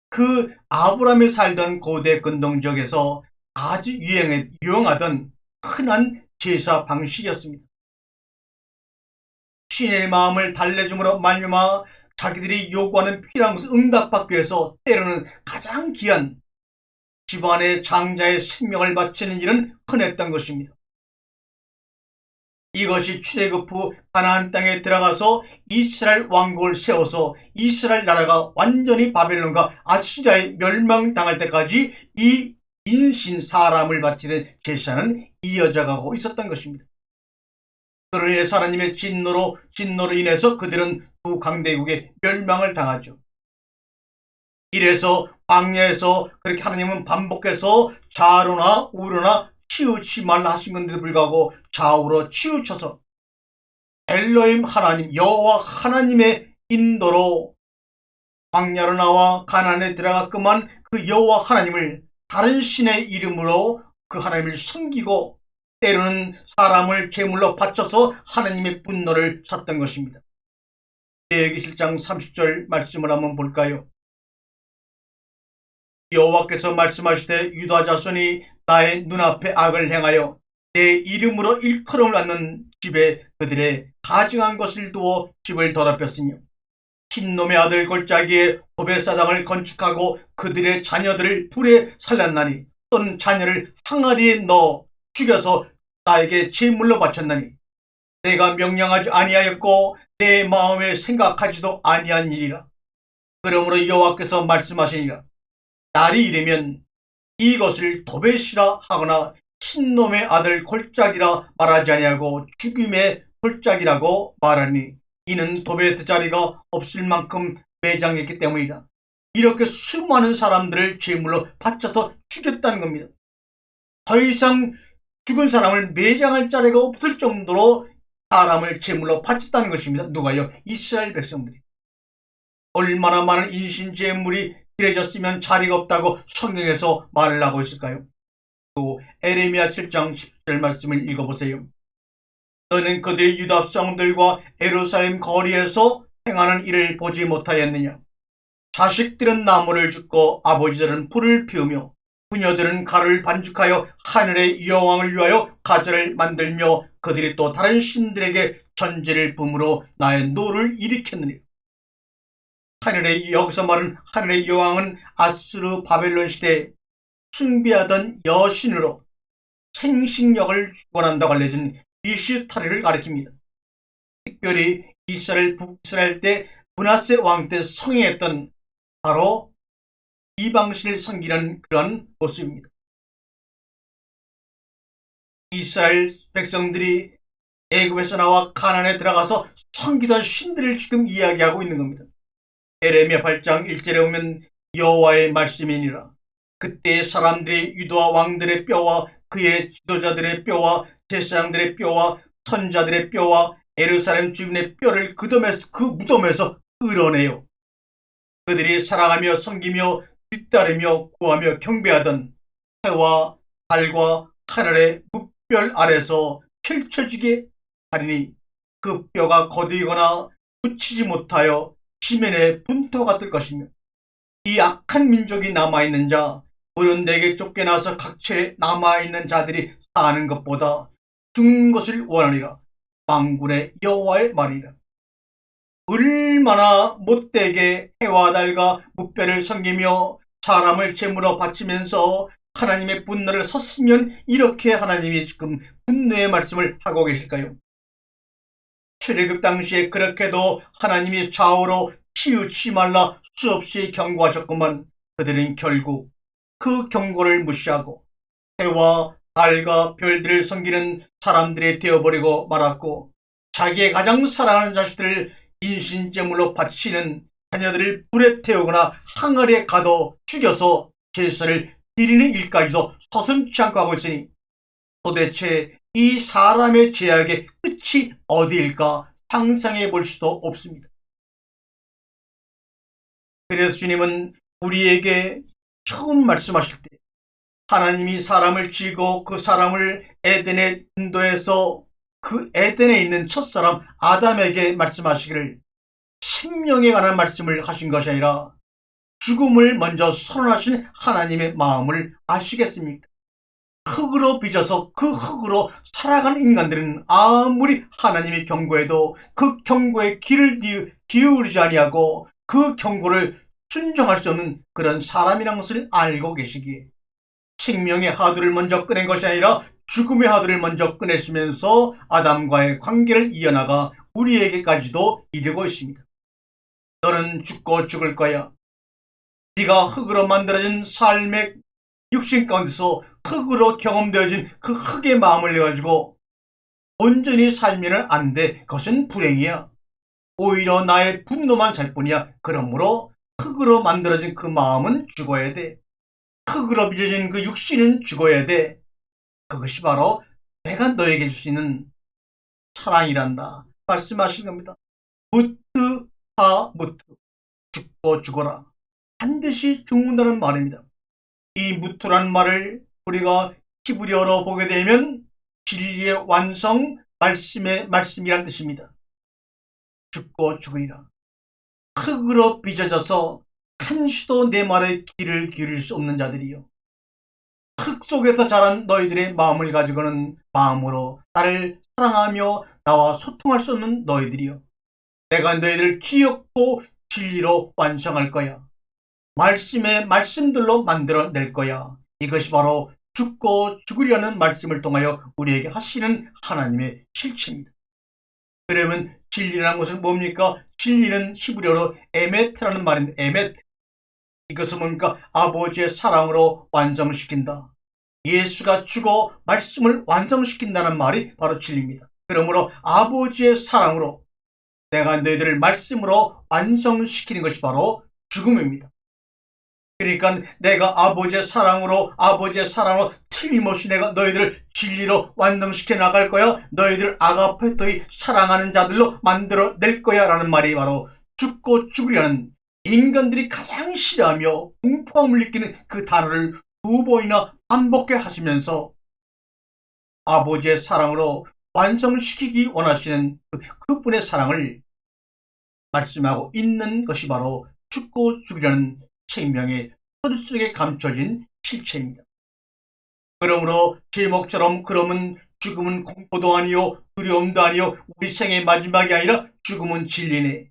그 아브라함이 살던 고대 근동 지역에서 아주 유용하던 흔한 제사 방식이었습니다. 신의 마음을 달래줌으로 말미암아 자기들이 요구하는 필요한 것을 응답받기 위해서 때로는 가장 귀한 집안의 장자의 생명을 바치는 일은 흔했던 것입니다. 이것이 출애굽 후 가나안 땅에 들어가서 이스라엘 왕국을 세워서 이스라엘 나라가 완전히 바벨론과 아시리아에 멸망당할 때까지 이 인신 사람을 바치는 제사는 이어져가고 있었던 것입니다. 그로 인해 하나님의 진노로 인해서 그들은 두 강대국의 멸망을 당하죠. 이래서 광야에서 그렇게 하나님은 반복해서 좌로나 우로나 치우치 말라 하신 건데도 불구하고 좌우로 치우쳐서 엘로힘 하나님 여호와 하나님의 인도로 광야로 나와 가나안에 들어갔건만 그 여호와 하나님을 다른 신의 이름으로 그 하나님을 섬기고 때로는 사람을 제물로 바쳐서 하나님의 분노를 샀던 것입니다. 레위기 7장 30절 말씀을 한번 볼까요? 여호와께서 말씀하시되 유다 자손이 나의 눈앞에 악을 행하여 내 이름으로 일컬음을 받는 집에 그들의 가증한 것을 두어 집을 더럽혔으며 흰놈의 아들 골짜기에 도배사당을 건축하고 그들의 자녀들을 불에 살렸나니 또는 자녀를 항아리에 넣어 죽여서 나에게 제물로 바쳤나니 내가 명령하지 아니하였고 내 마음에 생각하지도 아니한 일이라. 그러므로 여호와께서 말씀하시니라. 날이 이르면 이것을 도벳이라 하거나 흰놈의 아들 골짜기라 말하지 아니하고 죽임의 골짜기라고 말하니 이는 도벳 자리가 없을 만큼 매장했기 때문이다. 이렇게 수많은 사람들을 제물로 바쳐서 죽였다는 겁니다. 더 이상 죽은 사람을 매장할 자리가 없을 정도로 사람을 제물로 바쳤다는 것입니다. 누가요? 이스라엘 백성들이. 얼마나 많은 인신 제물이 드려졌으면 자리가 없다고 성경에서 말을 하고 있을까요? 또 에레미야 7장 10절 말씀을 읽어보세요. 너는 그들의 유다 백성들과 예루살렘 거리에서 행하는 일을 보지 못하였느냐? 자식들은 나무를 줍고 아버지들은 불을 피우며 부녀들은 가루를 반죽하여 하늘의 여왕을 위하여 가자를 만들며 그들이 또 다른 신들에게 전제를 붐으로 나의 노를 일으켰느니 여기서 말은 하늘의 여왕은 아수르 바벨론 시대에 숭배하던 여신으로 생식력을 원한다고 알려진 이슈타리를 가리킵니다. 특별히 북이스라엘 때 므낫세 왕 때 성행했던 바로 이방신을 섬기는 그런 모습입니다. 이스라엘 백성들이 애굽에서 나와 가나안에 들어가서 섬기던 신들을 지금 이야기하고 있는 겁니다. 에레미야 8장 1절에 보면 여호와의 말씀이니라. 그때 사람들이 유다 왕들의 뼈와 그의 지도자들의 뼈와 제사장들의 뼈와 선자들의 뼈와 예루살렘 주민의 뼈를 그 무덤에서 끌어내요. 그들이 살아가며 섬기며 뒤따르며 구하며 경배하던 해와 달과 하늘의 무별 아래서 펼쳐지게 하리니 그 뼈가 거두이거나 붙이지 못하여 시면의 분토가 될 것이며 이 악한 민족이 남아있는 자 불운되게 쫓겨나서 각처에 남아있는 자들이 사는 것보다 죽는 것을 원하니라. 만군의 여호와의 말이라. 얼마나 못되게 해와 달과 무뼈를 섬기며 사람을 제물로 바치면서 하나님의 분노를 섰으면 이렇게 하나님이 지금 분노의 말씀을 하고 계실까요? 출애굽 당시에 그렇게도 하나님이 좌우로 치우치지 말라 수없이 경고하셨구만 그들은 결국 그 경고를 무시하고 해와 달과 별들을 섬기는 사람들이 되어버리고 말았고 자기의 가장 사랑하는 자식들을 인신제물로 바치는 자녀들을 불에 태우거나 항아리에 가둬 죽여서 제사를 드리는 일까지도 서슴지 않고 하고 있으니 도대체 이 사람의 죄악의 끝이 어디일까 상상해 볼 수도 없습니다. 그래서 주님은 우리에게 처음 말씀하실 때 하나님이 사람을 지고 그 사람을 에덴에 인도해서 그 에덴에 있는 첫사람 아담에게 말씀하시기를 생명에 관한 말씀을 하신 것이 아니라 죽음을 먼저 선언하신 하나님의 마음을 아시겠습니까? 흙으로 빚어서 그 흙으로 살아가는 인간들은 아무리 하나님이 경고해도 그 경고에 귀를 기울이지 아니하고 그 경고를 순종할 수 없는 그런 사람이라는 것을 알고 계시기에 생명의 하두를 먼저 꺼낸 것이 아니라 죽음의 하두를 먼저 꺼내시면서 아담과의 관계를 이어나가 우리에게까지도 이르고 있습니다. 너는 죽고 죽을 거야. 네가 흙으로 만들어진 삶의 육신 가운데서 흙으로 경험되어진 그 흙의 마음을 내가지고 온전히 살면은 안 돼. 그것은 불행이야. 오히려 나의 분노만 살 뿐이야. 그러므로 흙으로 만들어진 그 마음은 죽어야 돼. 흙으로 빚어진 그 육신은 죽어야 돼. 그것이 바로 내가 너에게 줄 수 있는 사랑이란다 말씀하신 겁니다. 무트 하 무트, 죽고 죽어라. 반드시 죽는다는 말입니다. 이 무트라는 말을 우리가 히브리어로 보게 되면 진리의 완성, 말씀이란 뜻입니다. 죽고 죽으리라. 흙으로 빚어져서 한시도 내 말에 귀를 기울일 수 없는 자들이요. 흙 속에서 자란 너희들의 마음을 가지고는 마음으로 나를 사랑하며 나와 소통할 수 없는 너희들이요. 내가 너희들을 기억고 진리로 완성할 거야. 말씀의 말씀들로 만들어낼 거야. 이것이 바로 죽고 죽으려는 말씀을 통하여 우리에게 하시는 하나님의 실체입니다. 그러면 진리라는 것은 뭡니까? 진리는 히브리어로 에메트라는 말입니다. 에메트. 이것은 뭡니까? 아버지의 사랑으로 완성시킨다. 예수가 죽어 말씀을 완성시킨다는 말이 바로 진리입니다. 그러므로 아버지의 사랑으로 내가 너희들을 말씀으로 완성시키는 것이 바로 죽음입니다. 그러니까 내가 아버지의 사랑으로 틀림없이 내가 너희들을 진리로 완성시켜 나갈 거야. 너희들 아가페토의 사랑하는 자들로 만들어낼 거야 라는 말이 바로 죽고 죽으려는 인간들이 가장 싫어하며 공포함을 느끼는 그 단어를 2번이나 반복해 하시면서 아버지의 사랑으로 완성시키기 원하시는 그분의 사랑을 말씀하고 있는 것이 바로 죽고 죽으려는 생명의 소리 속에 감춰진 실체입니다. 그러므로 제목처럼 그러면 죽음은 공포도 아니요 두려움도 아니요 우리 생의 마지막이 아니라 죽음은 진리네.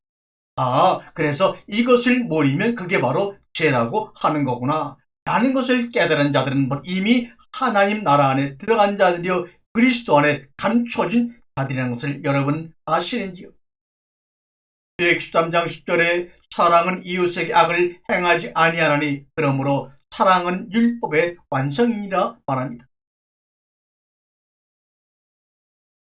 그래서 이것을 모르면 그게 바로 죄라고 하는 거구나 라는 것을 깨달은 자들은 이미 하나님 나라 안에 들어간 자들이요 그리스도 안에 감춰진 자들이라는 것을 여러분 아시는지요? 구약 13장 10절에 사랑은 이웃에게 악을 행하지 아니하나니 그러므로 사랑은 율법의 완성이라 말합니다.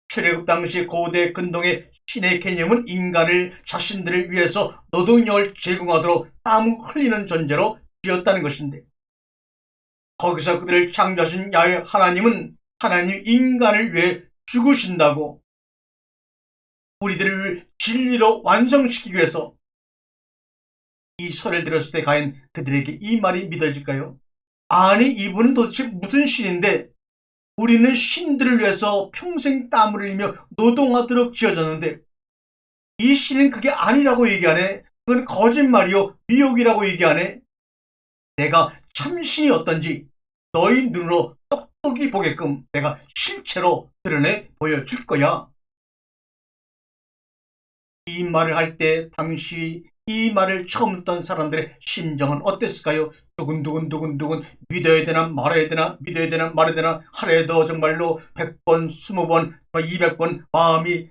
출애굽 당시 고대 근동의 신의 개념은 인간을 자신들을 위해서 노동력을 제공하도록 땀을 흘리는 존재로 지었다는 것인데 거기서 그들을 창조하신 야훼 하나님은 하나님 인간을 위해 죽으신다고 우리들을 진리로 완성시키기 위해서 이 소리를 들었을 때 과연 그들에게 이 말이 믿어질까요? 아니 이분은 도대체 무슨 신인데 우리는 신들을 위해서 평생 땀을 흘리며 노동하도록 지어졌는데 이 신은 그게 아니라고 얘기하네. 그건 거짓말이요 미혹이라고 얘기하네. 내가 참신이 어떤지 너희 눈으로 똑똑히 보게끔 내가 실체로 드러내 보여줄 거야. 이 말을 할 때 당시 이 말을 처음 듣던 사람들의 심정은 어땠을까요? 두근두근 믿어야 되나 말아야 되나 믿어야 되나 말아야 되나 하루에도 정말로 100번 20번 200번 마음이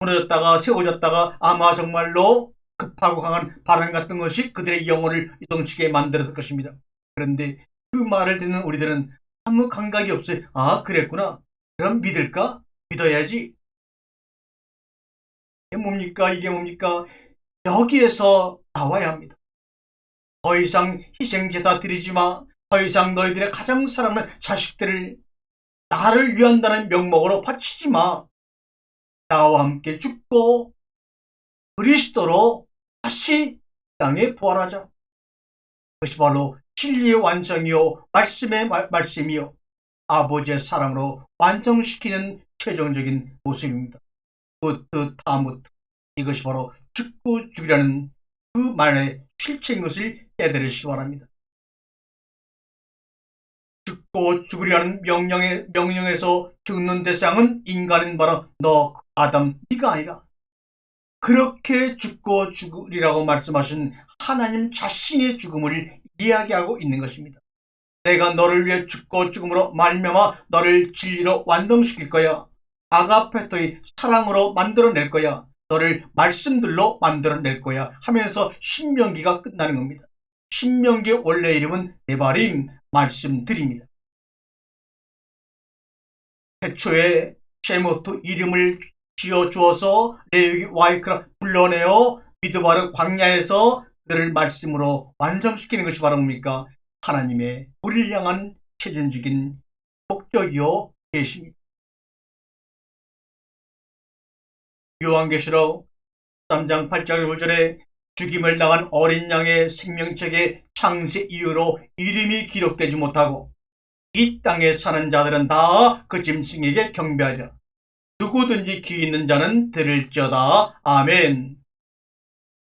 무너졌다가 세워졌다가 아마 정말로 급하고 강한 바람 같은 것이 그들의 영혼을 이동시게 만들었을 것입니다. 그런데 그 말을 듣는 우리들은 아무 감각이 없어요. 아, 그랬구나. 그럼 믿을까? 믿어야지. 이게 뭡니까? 이게 뭡니까? 여기에서 나와야 합니다. 더 이상 희생제사 드리지 마. 더 이상 너희들의 가장 사랑하는 자식들을 나를 위한다는 명목으로 바치지 마. 나와 함께 죽고 그리스도로 다시 땅에 부활하자. 그것이 바로 진리의 완성이요 말씀의 말씀이요 아버지의 사랑으로 완성시키는 최종적인 모습입니다. 부트 타무트, 이것이 바로 죽고 죽이라는 그 말의 실체인 것을 깨달으시기 바랍니다. 죽고 죽으리라는 명령에서 죽는 대상은 인간인 바로 너 아담 네가 아니라, 그렇게 죽고 죽으리라고 말씀하신 하나님 자신의 죽음을 이야기하고 있는 것입니다. 내가 너를 위해 죽고 죽음으로 말미암아 너를 진리로 완성시킬 거야. 아가페토의 사랑으로 만들어낼 거야. 너를 말씀들로 만들어낼 거야 하면서 신명기가 끝나는 겁니다. 신명기의 원래 이름은 데바림, 말씀드립니다. 태초에 셰모트 이름을 지어주어서 레위기 와이크라 불러내어 미드바르 광야에서 그를 말씀으로 완성시키는 것이 바로 뭡니까? 하나님의 우리를 향한 최종적인 목적이요 계십니다. 요한계시록 3장 8절 9절에 죽임을 당한 어린 양의 생명책의 창세 이후로 이름이 기록되지 못하고 이 땅에 사는 자들은 다 그 짐승에게 경배하리라. 누구든지 귀 있는 자는 들을지어다. 아멘.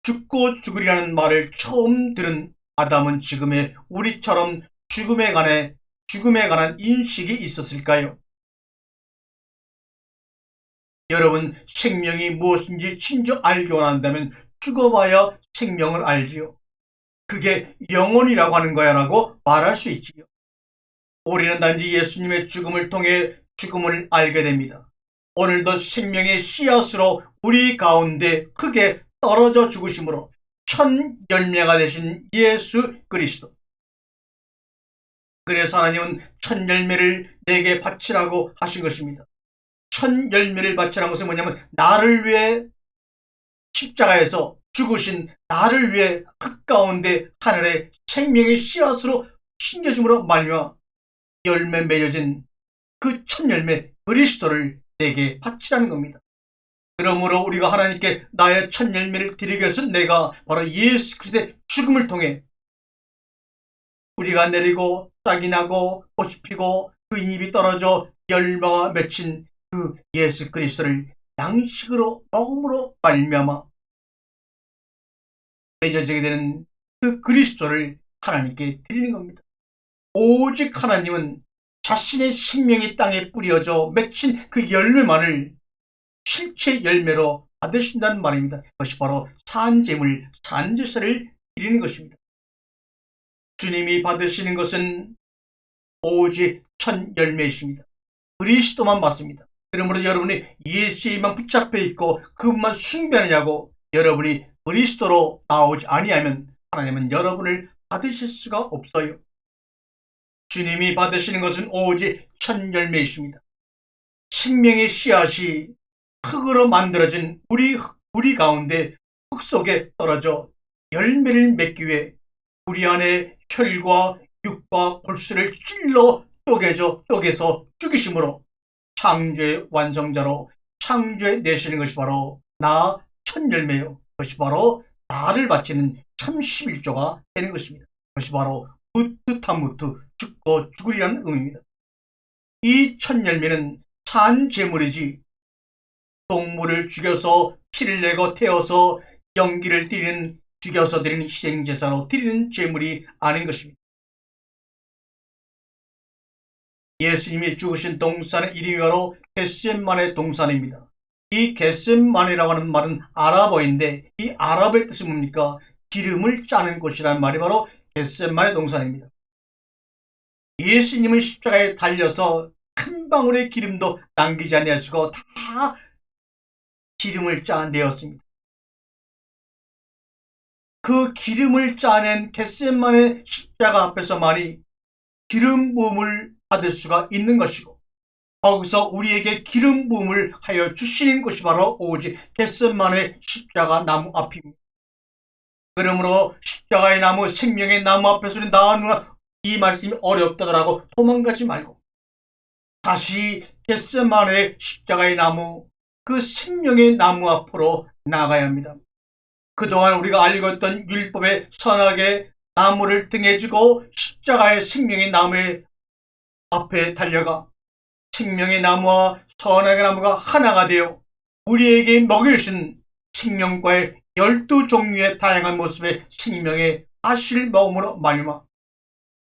죽고 죽으리라는 말을 처음 들은 아담은 지금의 우리처럼 죽음에 관한 인식이 있었을까요? 여러분, 생명이 무엇인지 진짜 알기 원한다면 죽어봐야 생명을 알지요. 그게 영혼이라고 하는 거야 라고 말할 수 있지요. 우리는 단지 예수님의 죽음을 통해 죽음을 알게 됩니다. 오늘도 생명의 씨앗으로 우리 가운데 크게 떨어져 죽으심으로 첫 열매가 되신 예수 그리스도. 그래서 하나님은 첫 열매를 내게 바치라고 하신 것입니다. 첫 열매를 바치라는 것은 뭐냐면 나를 위해 십자가에서 죽으신 나를 위해 흙 가운데 하늘의 생명의 씨앗으로 심겨짐으로 말미암아 열매 맺어진 그 첫 열매 그리스도를 내게 바치라는 겁니다. 그러므로 우리가 하나님께 나의 첫 열매를 드리기 위해서 내가 바로 예수 그리스도의 죽음을 통해 뿌리가 내리고 싹이 나고 꽃이 피고 그 잎이 떨어져 열매가 맺힌 그 예수 그리스도를 양식으로 먹음으로 말미암아 맺어지게 되는 그 그리스도를 하나님께 드리는 겁니다. 오직 하나님은 자신의 생명이 땅에 뿌려져 맺힌 그 열매만을 실체 열매로 받으신다는 말입니다. 그것이 바로 산제물, 산제사를 드리는 것입니다. 주님이 받으시는 것은 오직 첫 열매이십니다. 그리스도만 받습니다. 그러므로 여러분이 예수에만 붙잡혀 있고 그분만 숭배하느냐고 여러분이 그리스도로 나오지 아니하면 하나님은 여러분을 받으실 수가 없어요. 주님이 받으시는 것은 오직 첫 열매이십니다. 생명의 씨앗이 흙으로 만들어진 우리 가운데 흙 속에 떨어져 열매를 맺기 위해 우리 안에 혈과 육과 골수를 찔러 쪼개서 죽이심으로 창조의 완성자로 창조해 내시는 것이 바로 나 첫 열매요. 그것이 바로 나를 바치는 참 11조가 되는 것입니다. 그것이 바로 무트타무트 죽고 죽으리라는 의미입니다. 이 첫 열매는 산 제물이지 동물을 죽여서 피를 내고 태워서 연기를 드리는, 죽여서 드리는 희생제사로 드리는 제물이 아닌 것입니다. 예수님이 죽으신 동산의 이름이 바로 겟세마네 동산입니다. 이 겟세마네라고 하는 말은 아랍어인데 이 아랍어의 뜻이 뭡니까? 기름을 짜는 곳이라는 말이 바로 겟세마네 동산입니다. 예수님은 십자가에 달려서 한 방울의 기름도 남기지 아니하시고 다 기름을 짜내었습니다. 그 기름을 짜낸 겟세마네 십자가 앞에서만이 기름 부음을 받을 수가 있는 것이고, 거기서 우리에게 기름 부음을 하여 주시는 것이 바로 오직 겟세마네 십자가 나무 앞입니다. 그러므로 십자가의 나무, 생명의 나무 앞에서 나누나 이 말씀이 어렵다더라고 도망가지 말고 다시 겟세마네 십자가의 나무, 그 생명의 나무 앞으로 나가야 합니다. 그동안 우리가 알고 있던 율법의 선악의 나무를 등에 지고 십자가의 생명의 나무의 앞에 달려가 생명의 나무와 선악의 나무가 하나가 되어 우리에게 먹여주신 생명과의 12종류의 다양한 모습의 생명의 아실 먹음으로 말미암아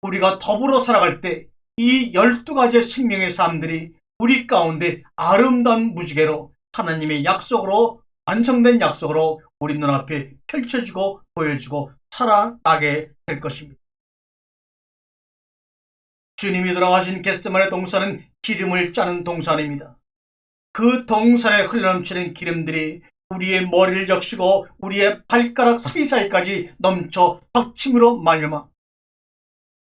우리가 더불어 살아갈 때 이 12가지의 생명의 삶들이 우리 가운데 아름다운 무지개로 하나님의 약속으로, 완성된 약속으로 우리 눈앞에 펼쳐지고 보여지고 살아나게 될 것입니다. 주님이 돌아가신 겟세마네 동산은 기름을 짜는 동산입니다. 그 동산에 흘러넘치는 기름들이 우리의 머리를 적시고 우리의 발가락 사이사이까지 넘쳐 덕침으로 말미암아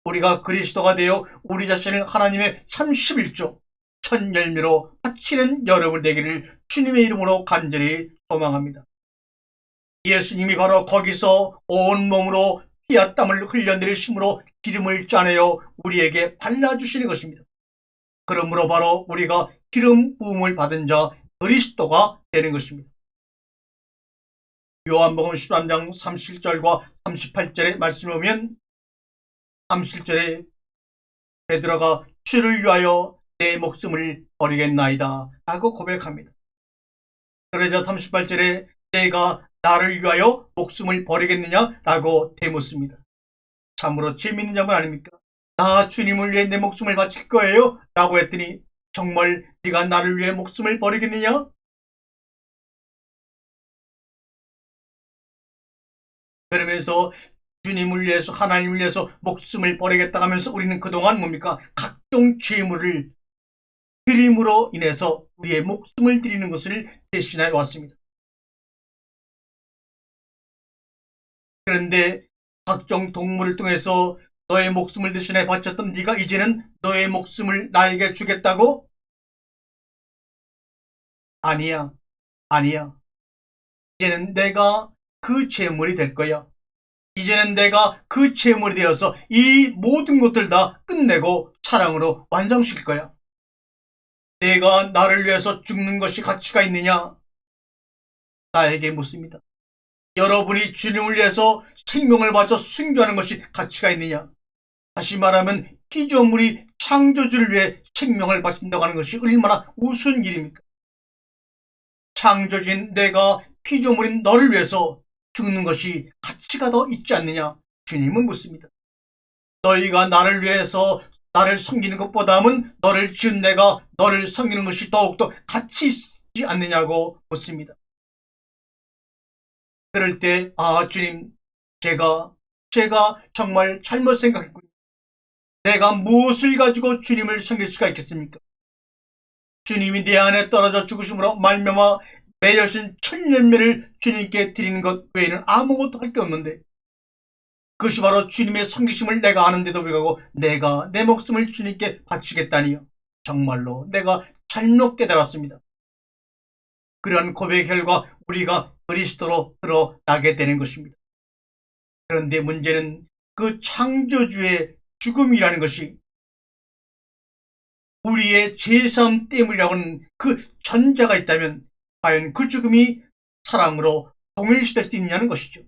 우리가 그리스도가 되어 우리 자신을 하나님의 31조 천 열매로 바치는 여러분 되기를 주님의 이름으로 간절히 소망합니다. 예수님이 바로 거기서 온몸으로 피와 땀을 흘려내리심으로 기름을 짜내어 우리에게 발라주시는 것입니다. 그러므로 바로 우리가 기름 부음을 받은 자 그리스도가 되는 것입니다. 요한복음 13장 37절과 38절의 말씀을 보면 37절에 베드로가 주를 위하여 내 목숨을 버리겠나이다 라고 고백합니다. 그러자 38절에 내가 나를 위하여 목숨을 버리겠느냐 라고 되묻습니다. 참으로 재미있는 장면 아닙니까? 나 주님을 위해 내 목숨을 바칠 거예요 라고 했더니 정말 네가 나를 위해 목숨을 버리겠느냐? 그러면서 주님을 위해서, 하나님을 위해서 목숨을 버리겠다 하면서 우리는 그동안 뭡니까? 각종 죄물을 드림으로 인해서 우리의 목숨을 드리는 것을 대신해 왔습니다. 그런데 각종 동물을 통해서 너의 목숨을 대신해 바쳤던 네가 이제는 너의 목숨을 나에게 주겠다고? 아니야. 이제는 내가 그 제물이 될 거야. 이제는 내가 그 제물이 되어서 이 모든 것들 다 끝내고 사랑으로 완성시킬 거야. 내가 나를 위해서 죽는 것이 가치가 있느냐? 나에게 묻습니다. 여러분이 주님을 위해서 생명을 바쳐 순교하는 것이 가치가 있느냐? 다시 말하면 피조물이 창조주를 위해 생명을 바친다고 하는 것이 얼마나 우스운 일입니까? 창조주인 내가 피조물인 너를 위해서 죽는 것이 가치가 더 있지 않느냐? 주님은 묻습니다. 너희가 나를 위해서 나를 섬기는 것보다는 너를 지은 내가 너를 섬기는 것이 더욱더 가치 있지 않느냐고 묻습니다. 그럴 때 주님, 제가 정말 잘못 생각했군요. 내가 무엇을 가지고 주님을 섬길 수가 있겠습니까? 주님이 내 안에 떨어져 죽으심으로 말미암아 매여신 천년매를 주님께 드리는 것 외에는 아무것도 할 게 없는데 그것이 바로 주님의 섬기심을 내가 아는데도 불구하고 내가 내 목숨을 주님께 바치겠다니요. 정말로 내가 잘못 깨달았습니다. 그러한 고백의 결과 우리가 그리스도로 드러나게 되는 것입니다. 그런데 문제는 그 창조주의 죽음이라는 것이 우리의 죄사함 때문이라고 하는 그 전제가 있다면 과연 그 죽음이 사랑으로 동일시될 수 있느냐는 것이죠.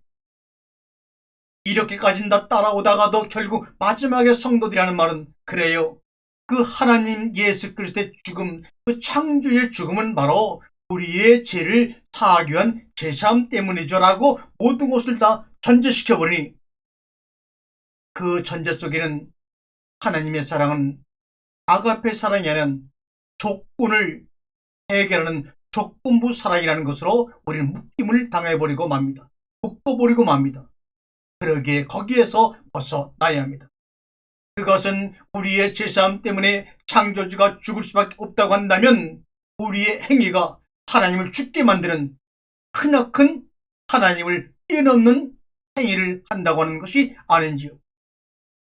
이렇게까지 다 따라오다가도 결국 마지막에 성도들이 하는 말은 그래요. 그 하나님 예수 그리스도의 죽음, 그 창조의 죽음은 바로 우리의 죄를 사하기 위한 제사함 때문이죠 라고 모든 것을 다 전제시켜버리니 그 전제 속에는 하나님의 사랑은 아가페 사랑이 아닌 조건을 해결하는 조건부 사랑이라는 것으로 우리는 묶임을 당해버리고 맙니다. 묶어버리고 맙니다. 그러기에 거기에서 벗어나야 합니다. 그것은 우리의 죄사함 때문에 창조주가 죽을 수밖에 없다고 한다면 우리의 행위가 하나님을 죽게 만드는 크나큰 하나님을 뛰어넘는 행위를 한다고 하는 것이 아닌지요.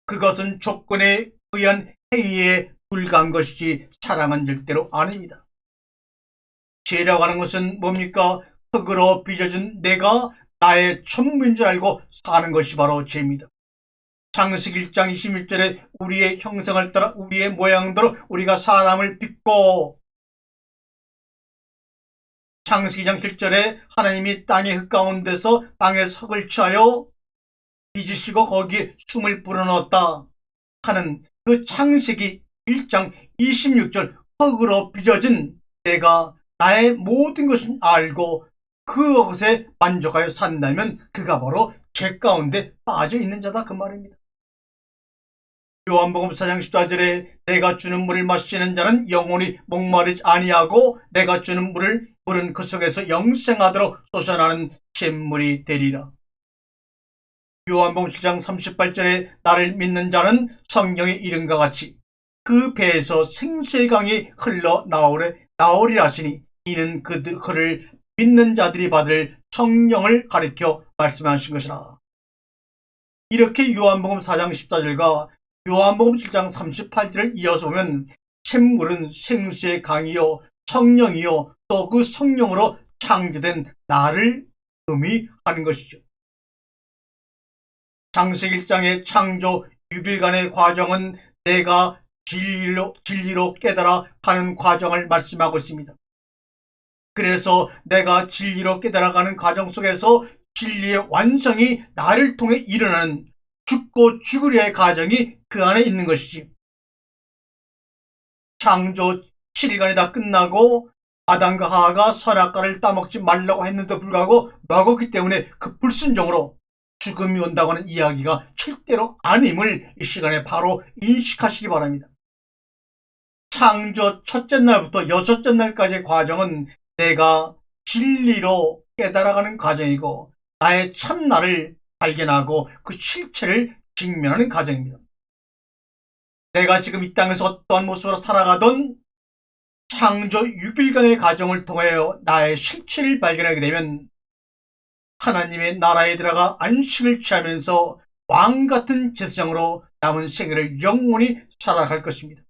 그것은 조건에 의한 행위에 불과한 것이지 사랑은 절대로 아닙니다. 죄라고 하는 것은 뭡니까? 흙으로 빚어진 내가 나의 천부인 줄 알고 사는 것이 바로 죄입니다. 창세기 1장 21절에 우리의 형상을 따라 우리의 모양대로 우리가 사람을 빚고, 창세기 2장 7절에 하나님이 땅의 흙 가운데서 땅의 석을 취하여 빚으시고 거기에 숨을 불어넣었다 하는 그 창세기 1장 26절 흙으로 빚어진 내가 나의 모든 것을 알고 그것에 만족하여 산다면 그가 바로 죄 가운데 빠져 있는 자다 그 말입니다. 요한복음 4장 14절에 내가 주는 물을 마시는 자는 영원히 목마르지 아니하고 내가 주는 물은 그 속에서 영생하도록 솟아나는 샘물이 되리라. 요한복음 7장 38절에 나를 믿는 자는 성경의 이름과 같이 그 배에서 생수의 강이 흘러나오리라 하시니 이는 그를 믿는 자들이 받을 성령을 가리켜 말씀하신 것이라. 이렇게 요한복음 4장 14절과 요한복음 7장 38절을 이어서 보면 샘물은 생수의 강이요 성령이요 또 그 성령으로 창조된 나를 의미하는 것이죠. 창세기 1장의 창조 6일간의 과정은 내가 진리로 깨달아 가는 과정을 말씀하고 있습니다. 그래서 내가 진리로 깨달아가는 과정 속에서 진리의 완성이 나를 통해 일어나는 죽고 죽으리의 과정이 그 안에 있는 것이지. 창조 7일간이 다 끝나고 아담과 하와가 선악과를 따먹지 말라고 했는데도 불구하고 먹었기 때문에 그 불순종으로 죽음이 온다고 하는 이야기가 절대로 아님을 이 시간에 바로 인식하시기 바랍니다. 창조 첫째 날부터 여섯째 날까지의 과정은 내가 진리로 깨달아가는 과정이고 나의 참나를 발견하고 그 실체를 직면하는 과정입니다. 내가 지금 이 땅에서 어떠한 모습으로 살아가던 창조 6일간의 과정을 통하여 나의 실체를 발견하게 되면 하나님의 나라에 들어가 안식을 취하면서 왕같은 제사장으로 남은 세계를 영원히 살아갈 것입니다.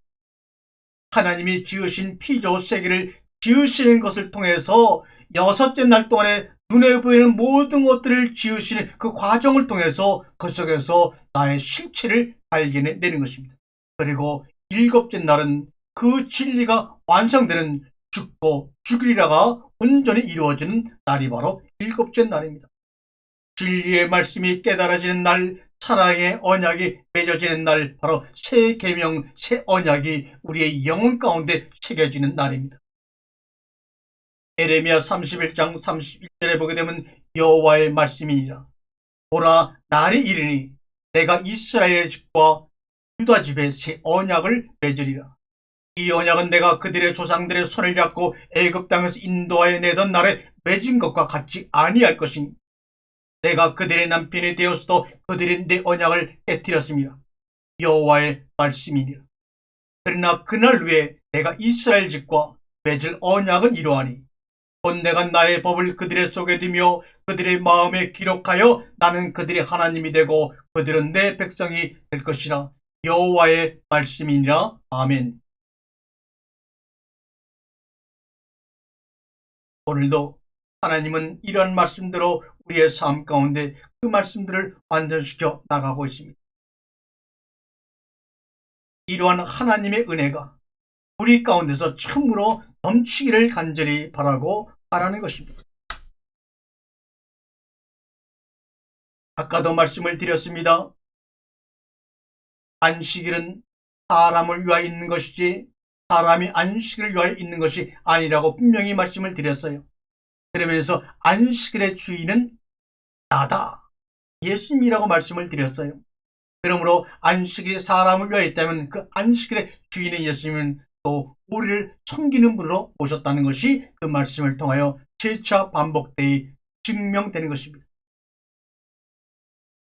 하나님이 지으신 피조 세계를 지으시는 것을 통해서 여섯째 날 동안에 눈에 보이는 모든 것들을 지으시는 그 과정을 통해서 그 속에서 나의 실체를 발견해내는 것입니다. 그리고 일곱째 날은 그 진리가 완성되는 죽고 죽으리라가 온전히 이루어지는 날이 바로 일곱째 날입니다. 진리의 말씀이 깨달아지는 날, 사랑의 언약이 맺어지는 날, 바로 새 계명, 새 언약이 우리의 영혼 가운데 새겨지는 날입니다. 에레미야 31장 31절에 보게 되면 여호와의 말씀이니라. 보라, 날이 이르니 내가 이스라엘 집과 유다 집에 새 언약을 맺으리라. 이 언약은 내가 그들의 조상들의 손을 잡고 애굽 땅에서 인도하여 내던 날에 맺은 것과 같지 아니할 것이니 내가 그들의 남편이 되었어도 그들이 내 언약을 깨뜨렸습니다. 여호와의 말씀이니라. 그러나 그날 후에 내가 이스라엘 집과 맺을 언약은 이러하니 곧 내가 나의 법을 그들의 속에 두며 그들의 마음에 기록하여 나는 그들의 하나님이 되고 그들은 내 백성이 될 것이라. 여호와의 말씀이니라. 아멘. 오늘도 하나님은 이러한 말씀대로 우리의 삶 가운데 그 말씀들을 완전시켜 나가고 있습니다. 이러한 하나님의 은혜가 우리 가운데서 참으로 넘치기를 간절히 바라는 것입니다. 아까도 말씀을 드렸습니다. 안식일은 사람을 위하여 있는 것이지 사람이 안식을 위하여 있는 것이 아니라고 분명히 말씀을 드렸어요. 그러면서 안식일의 주인은 나다, 예수님이라고 말씀을 드렸어요. 그러므로 안식일이 사람을 위하여 있다면 그 안식일의 주인인 예수님은 또 우리를 섬기는 분으로 오셨다는 것이 그 말씀을 통하여 재차 반복되이 증명되는 것입니다.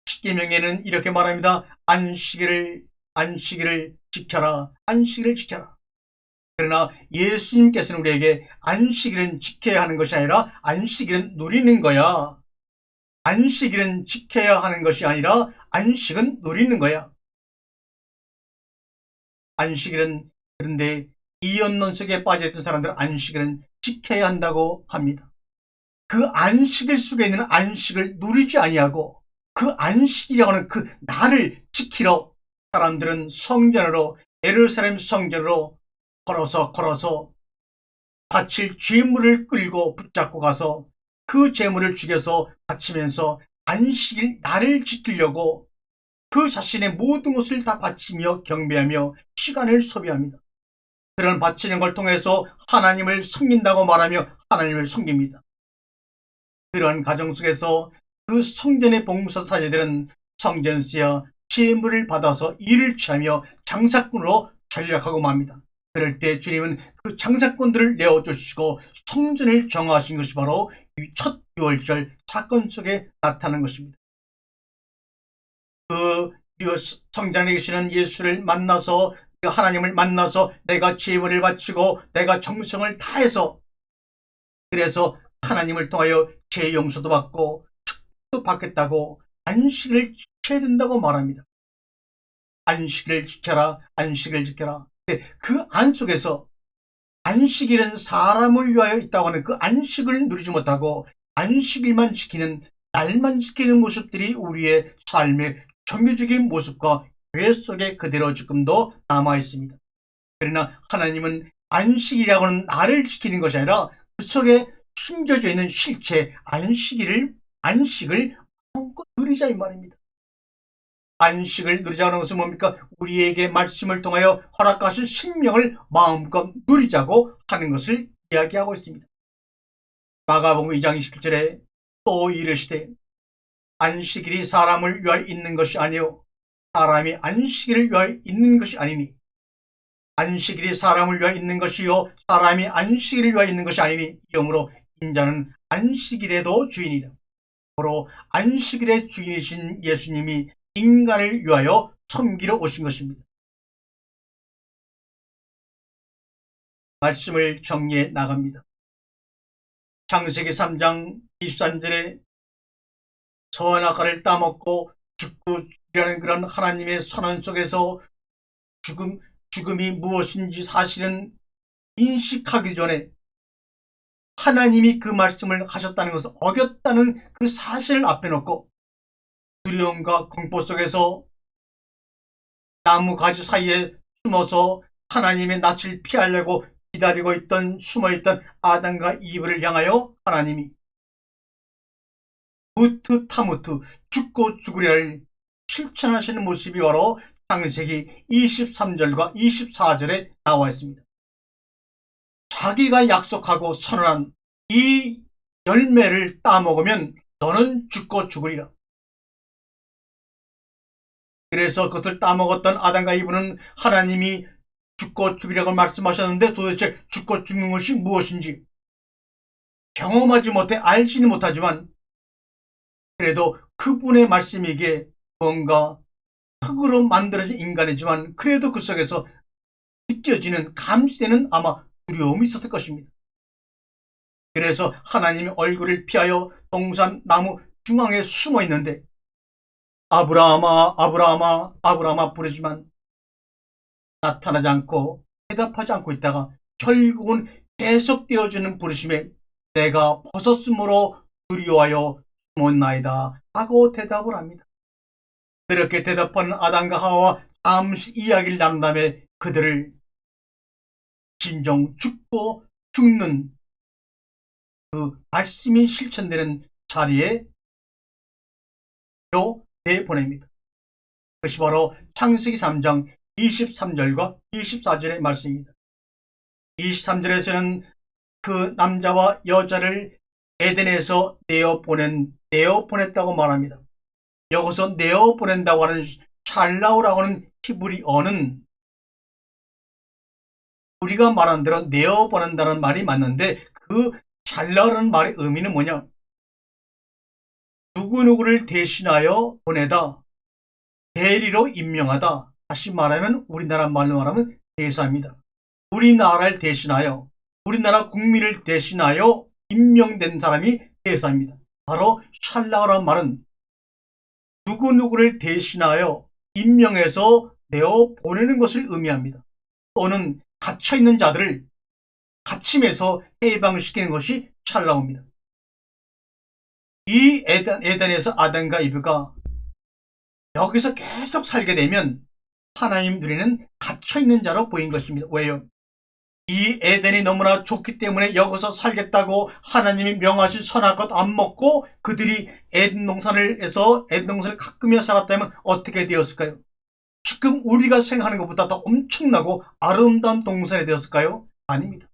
십계명에는 이렇게 말합니다. 안식일을 지켜라. 안식일을 지켜라. 그러나 예수님께서는 우리에게 안식일은 지켜야 하는 것이 아니라 안식일은 누리는 거야. 안식일은 지켜야 하는 것이 아니라 안식은 누리는 거야. 안식일은, 그런데 이언론 속에 빠져있던 사람들은 안식일은 지켜야 한다고 합니다. 그 안식일 속에 있는 안식을 누리지 아니하고 그 안식이라고 하는 그 날을 지키러 사람들은 성전으로, 예루살렘 성전으로 걸어서 바칠 제물을 끌고 붙잡고 가서 그 제물을 죽여서 바치면서 안식일 날을 지키려고 그 자신의 모든 것을 다 바치며 경배하며 시간을 소비합니다. 그런 바치는 걸 통해서 하나님을 섬긴다고 말하며 하나님을 섬깁니다. 그러한 가정 속에서 그 성전의 봉사 사제들은 성전세와 제물을 받아서 일을 취하며 장사꾼으로 전락하고 맙니다. 그럴 때 주님은 그 장사꾼들을 내어주시고 성전을 정하신 것이 바로 첫 유월절 사건 속에 나타난 것입니다. 그 성전에 계시는 예수를 만나서, 하나님을 만나서 내가 제물을 바치고 내가 정성을 다해서, 그래서 하나님을 통하여 죄 용서도 받고 축복도 받겠다고 안식을 지켜야 된다고 말합니다. 안식을 지켜라, 안식을 지켜라. 그 안속에서 안식일은 사람을 위하여 있다고 하는 그 안식을 누리지 못하고 안식일만 지키는, 날만 지키는 모습들이 우리의 삶의 종교적인 모습과 교회 속에 그대로 지금도 남아 있습니다. 그러나 하나님은 안식이라고 하는 날을 지키는 것이 아니라 그 속에 숨겨져 있는 실체 안식을 마음껏 누리자 이 말입니다. 안식을 누리자는 것은 뭡니까? 우리에게 말씀을 통하여 허락하신 생명을 마음껏 누리자고 하는 것을 이야기하고 있습니다. 마가복음 2장 27절에 또 이르시되 안식일이 사람을 위하여 있는 것이 아니요 사람이 안식일을 위하여 있는 것이 아니니, 안식일이 사람을 위하여 있는 것이요 사람이 안식일을 위하여 있는 것이 아니니, 이러므로 인자는 안식일에도 주인이다. 바로 안식일의 주인이신 예수님이 인간을 위하여 섬기러 오신 것입니다. 말씀을 정리해 나갑니다. 창세기 3장 23절에 선악과를 따먹고 죽으라는 그런 하나님의 선언 속에서 죽음이 무엇인지 사실은 인식하기 전에 하나님이 그 말씀을 하셨다는 것을 어겼다는 그 사실을 앞에 놓고 두려움과 공포 속에서 나무 가지 사이에 숨어서 하나님의 낯을 피하려고 기다리고 있던, 숨어있던 아담과 이브를 향하여 하나님이 무트 타무트, 죽고 죽으리를 실천하시는 모습이 바로 창세기 23절과 24절에 나와 있습니다. 자기가 약속하고 선언한 이 열매를 따먹으면 너는 죽고 죽으리라. 그래서 그것을 따먹었던 아담과 이브는 하나님이 죽고 죽으리라고 말씀하셨는데 도대체 죽고 죽는 것이 무엇인지 경험하지 못해 알지는 못하지만 그래도 그분의 말씀이기에 뭔가 흙으로 만들어진 인간이지만 그래도 그 속에서 느껴지는, 감지되는 아마 두려움이 있었을 것입니다. 그래서 하나님의 얼굴을 피하여 동산 나무 중앙에 숨어 있는데 아브라함아 아브라함아 아브라함아 부르지만 나타나지 않고 대답하지 않고 있다가 결국은 계속되어지는 부르심에 내가 벗었으므로 두려워하여 숨었나이다 하고 대답을 합니다. 그렇게 대답하는 아담과 하와와 잠시 이야기를 나눈 다음에 그들을 진정 죽고 죽는 그 말씀이 실천되는 자리로 내보냅니다. 그것이 바로 창세기 3장 23절과 24절의 말씀입니다. 23절에서는 그 남자와 여자를 에덴에서 내어 보냈다고 말합니다. 여기서 내어 보낸다고 하는 샬라우라고 하는 히브리어는 우리가 말한 대로 내어 보낸다는 말이 맞는데, 그 샬라우라는 말의 의미는 뭐냐? 누구누구를 대신하여 보내다, 대리로 임명하다. 다시 말하면 우리나라 말로 말하면 대사입니다. 우리나라를 대신하여, 우리나라 국민을 대신하여 임명된 사람이 대사입니다. 바로 샬라우라는 말은 누구누구를 대신하여 임명해서 내어 보내는 것을 의미합니다. 또는 갇혀있는 자들을 갇힘에서 해방시키는 것이 샬라우입니다. 이 에덴에서 아담과 이브가 여기서 계속 살게 되면 하나님 눈에는 갇혀있는 자로 보인 것입니다. 왜요? 이 에덴이 너무나 좋기 때문에 여기서 살겠다고 하나님이 명하신 선악것 안 먹고 그들이 에덴 동산을 가꾸며 살았다면 어떻게 되었을까요? 지금 우리가 생각하는 것보다 더 엄청나고 아름다운 동산이 되었을까요? 아닙니다.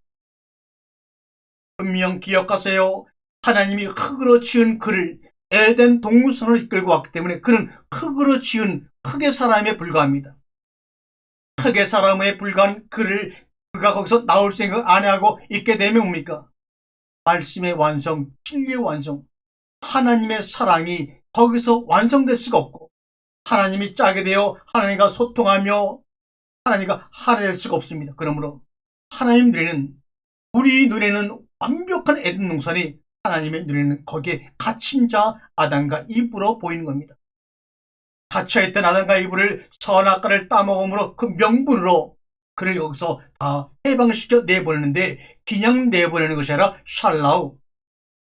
분명 기억하세요. 하나님이 흙으로 지은 그를 에덴 동산으로 이끌고 왔기 때문에 그는 흙으로 지은 흙의 사람에 불과합니다. 흙의 사람에 불과한 그가 거기서 나올 생각 안 하고 있게 되면 뭡니까? 말씀의 완성, 진리의 완성, 하나님의 사랑이 거기서 완성될 수가 없고, 하나님이 짜게 되어 하나님과 소통하며 하나님과 하나될 수가 없습니다. 그러므로 하나님 눈에는, 우리 눈에는 완벽한 에덴 동산이 하나님의 눈에는 거기에 갇힌 자 아담과 이브로 보이는 겁니다. 갇혀있던 아담과 이브를 선악과를 따먹음으로 그 명분으로 그를 여기서 다 해방시켜 내보내는데, 그냥 내보내는 것이 아니라 샬라우,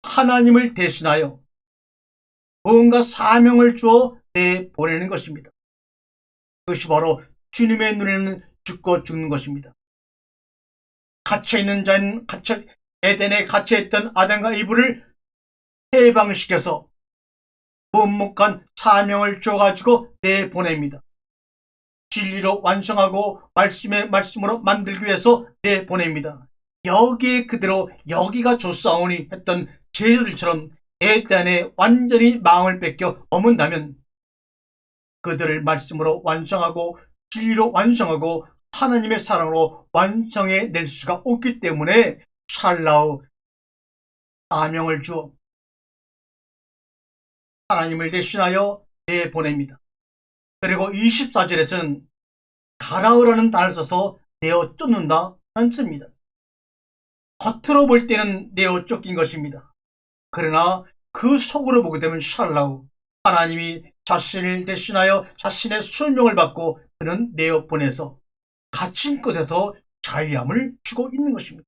하나님을 대신하여 뭔가 사명을 주어 내보내는 것입니다. 그것이 바로 주님의 눈에는 죽고 죽는 것입니다. 갇혀있는 자는 에덴에 갇혀있던 아담과 이브를 해방시켜서 묵묵한 사명을 줘가지고 내보냅니다. 진리로 완성하고 말씀으로 만들기 위해서 내보냅니다. 여기에 그대로 여기가 좋사오니 했던 제자들처럼 에덴에 완전히 마음을 뺏겨 머문다면 그들을 말씀으로 완성하고 진리로 완성하고 하나님의 사랑으로 완성해 낼 수가 없기 때문에 샬라우, 사명을 주어 하나님을 대신하여 내보냅니다. 그리고 24절에서는 가라우라는 단어를 써서 내어 쫓는다 않습니다. 겉으로 볼 때는 내어 쫓긴 것입니다. 그러나 그 속으로 보게 되면 샬라우, 하나님이 자신을 대신하여 자신의 술명을 받고 그는 내어 보내서 갇힌 것에서 자유함을 주고 있는 것입니다.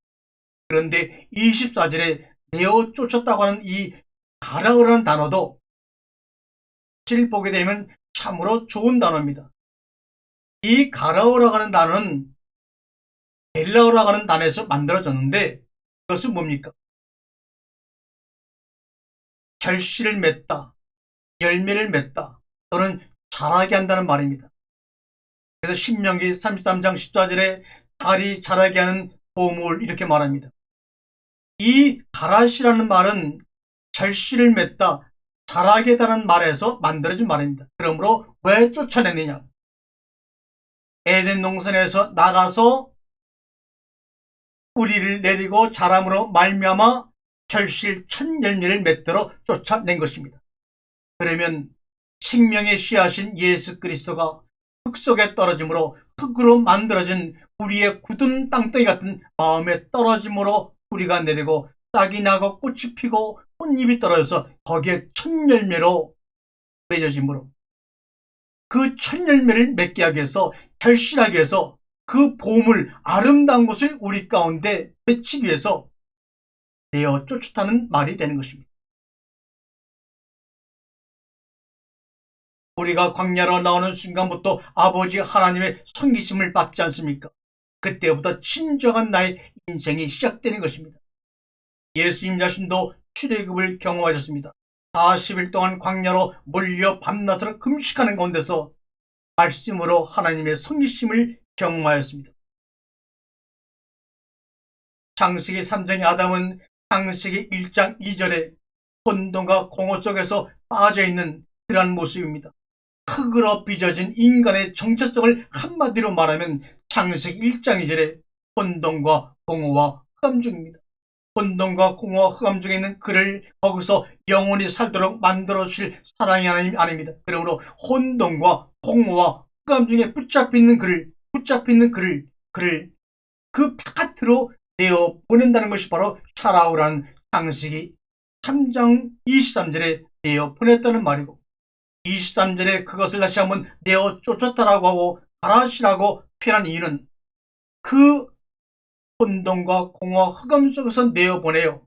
그런데 24절에 내어 쫓았다고 하는 이 가라우라는 단어도 실 보게 되면 참으로 좋은 단어입니다. 이 가라오라고 하는 단어는 헬라어라고 하는 단어에서 만들어졌는데, 그것은 뭡니까? 결실을 맺다, 열매를 맺다, 또는 자라게 한다는 말입니다. 그래서 신명기 33장 14절에 달이 자라게 하는 보물, 이렇게 말합니다. 이 가라시라는 말은 결실을 맺다, 자라게 다는 말에서 만들어진 말입니다. 그러므로 왜 쫓아내느냐? 에덴 동산에서 나가서 뿌리를 내리고 자람으로 말미암아 결실 첫 열매를 맺도록 쫓아낸 것입니다. 그러면 생명의 씨앗인 예수 그리스도가 흙 속에 떨어짐으로 흙으로 만들어진 우리의 굳은 땅덩이 같은 마음에 떨어짐으로 뿌리가 내리고 싹이 나고 꽃이 피고 꽃잎이 떨어져서 거기에 첫 열매로 맺어짐으로, 그 첫 열매를 맺게 하기 위해서, 결실하기 위해서, 그 보물, 아름다운 것을 우리 가운데 맺히기 위해서 내어 쫓았다는 말이 되는 것입니다. 우리가 광야로 나오는 순간부터 아버지 하나님의 섬기심을 받지 않습니까? 그때부터 진정한 나의 인생이 시작되는 것입니다. 예수님 자신도 출애굽을 경험하셨습니다. 40일 동안 광야로 몰려 밤낮으로 금식하는 가운데서 말씀으로 하나님의 섬기심을 경험하였습니다. 창세기 3장의 아담은 창세기 1장 2절에 혼돈과 공허 속에서 빠져있는 그러한 모습입니다. 흙으로 빚어진 인간의 정체성을 한마디로 말하면 창세기 1장 2절에 혼돈과 공허와 흑암 중입니다. 혼돈과 공허와 흑암 중에 있는 그를 거기서 영원히 살도록 만들어 주실 사랑의 하나님 아닙니다. 그러므로 혼돈과 공허와 흑암 중에 붙잡히는 그를 그 바깥으로 내어 보낸다는 것이 바로 샤라우라는 창세기 3장 23절에 내어 보냈다는 말이고, 23절에 그것을 다시 한번 내어 쫓았다라고 하고 가라시라고 표현한 이유는 그 혼돈과 공허와 흑암 속에서 내어보내요.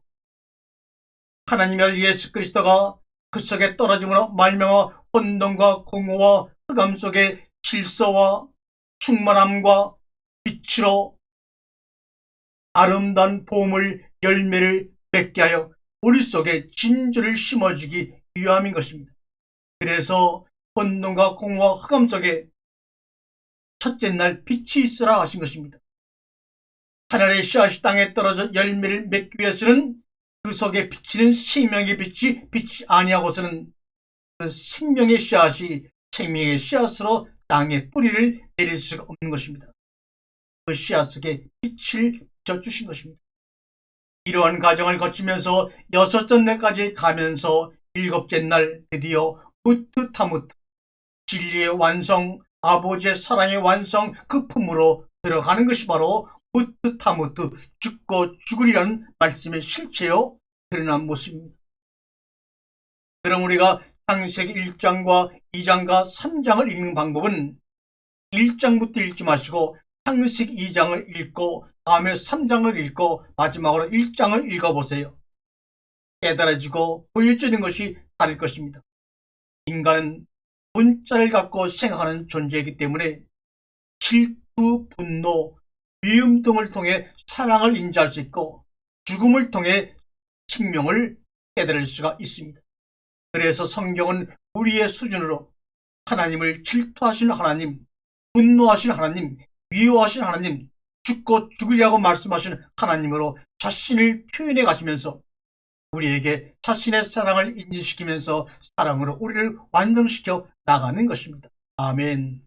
하나님의 예수 그리스도가 그 속에 떨어짐으로 말미암아 혼돈과 공허와 흑암 속에 질서와 충만함과 빛으로 아름다운 보물 열매를 맺게 하여 우리 속에 진주를 심어주기 위함인 것입니다. 그래서 혼돈과 공허와 흑암 속에 첫째 날 빛이 있으라 하신 것입니다. 하늘의 씨앗이 땅에 떨어져 열매를 맺기 위해서는 그 속에 비치는 생명의 빛이 빛이 아니하고서는 그 생명의 씨앗이 생명의 씨앗으로 땅에 뿌리를 내릴 수가 없는 것입니다. 그 씨앗 속에 빛을 비춰주신 것입니다. 이러한 과정을 거치면서 여섯째 날까지 가면서 일곱째 날 드디어 무트 타무트, 진리의 완성, 아버지의 사랑의 완성, 그 품으로 들어가는 것이 바로 무트 타무트, 죽고 죽으리라는 말씀의 실체요 드러난 모습입니다. 그럼 우리가 창세기 1장과 2장과 3장을 읽는 방법은 1장부터 읽지 마시고 창세기 2장을 읽고 다음에 3장을 읽고 마지막으로 1장을 읽어보세요. 깨달아지고 보여지는 것이 다를 것입니다. 인간은 문자를 갖고 생각하는 존재이기 때문에 질투, 분노, 미움 등을 통해 사랑을 인지할 수 있고 죽음을 통해 생명을 깨달을 수가 있습니다. 그래서 성경은 우리의 수준으로 하나님을 질투하시는 하나님, 분노하시는 하나님, 미워하시는 하나님, 죽고 죽으리라고 말씀하시는 하나님으로 자신을 표현해 가시면서 우리에게 자신의 사랑을 인지시키면서 사랑으로 우리를 완성시켜 나가는 것입니다. 아멘.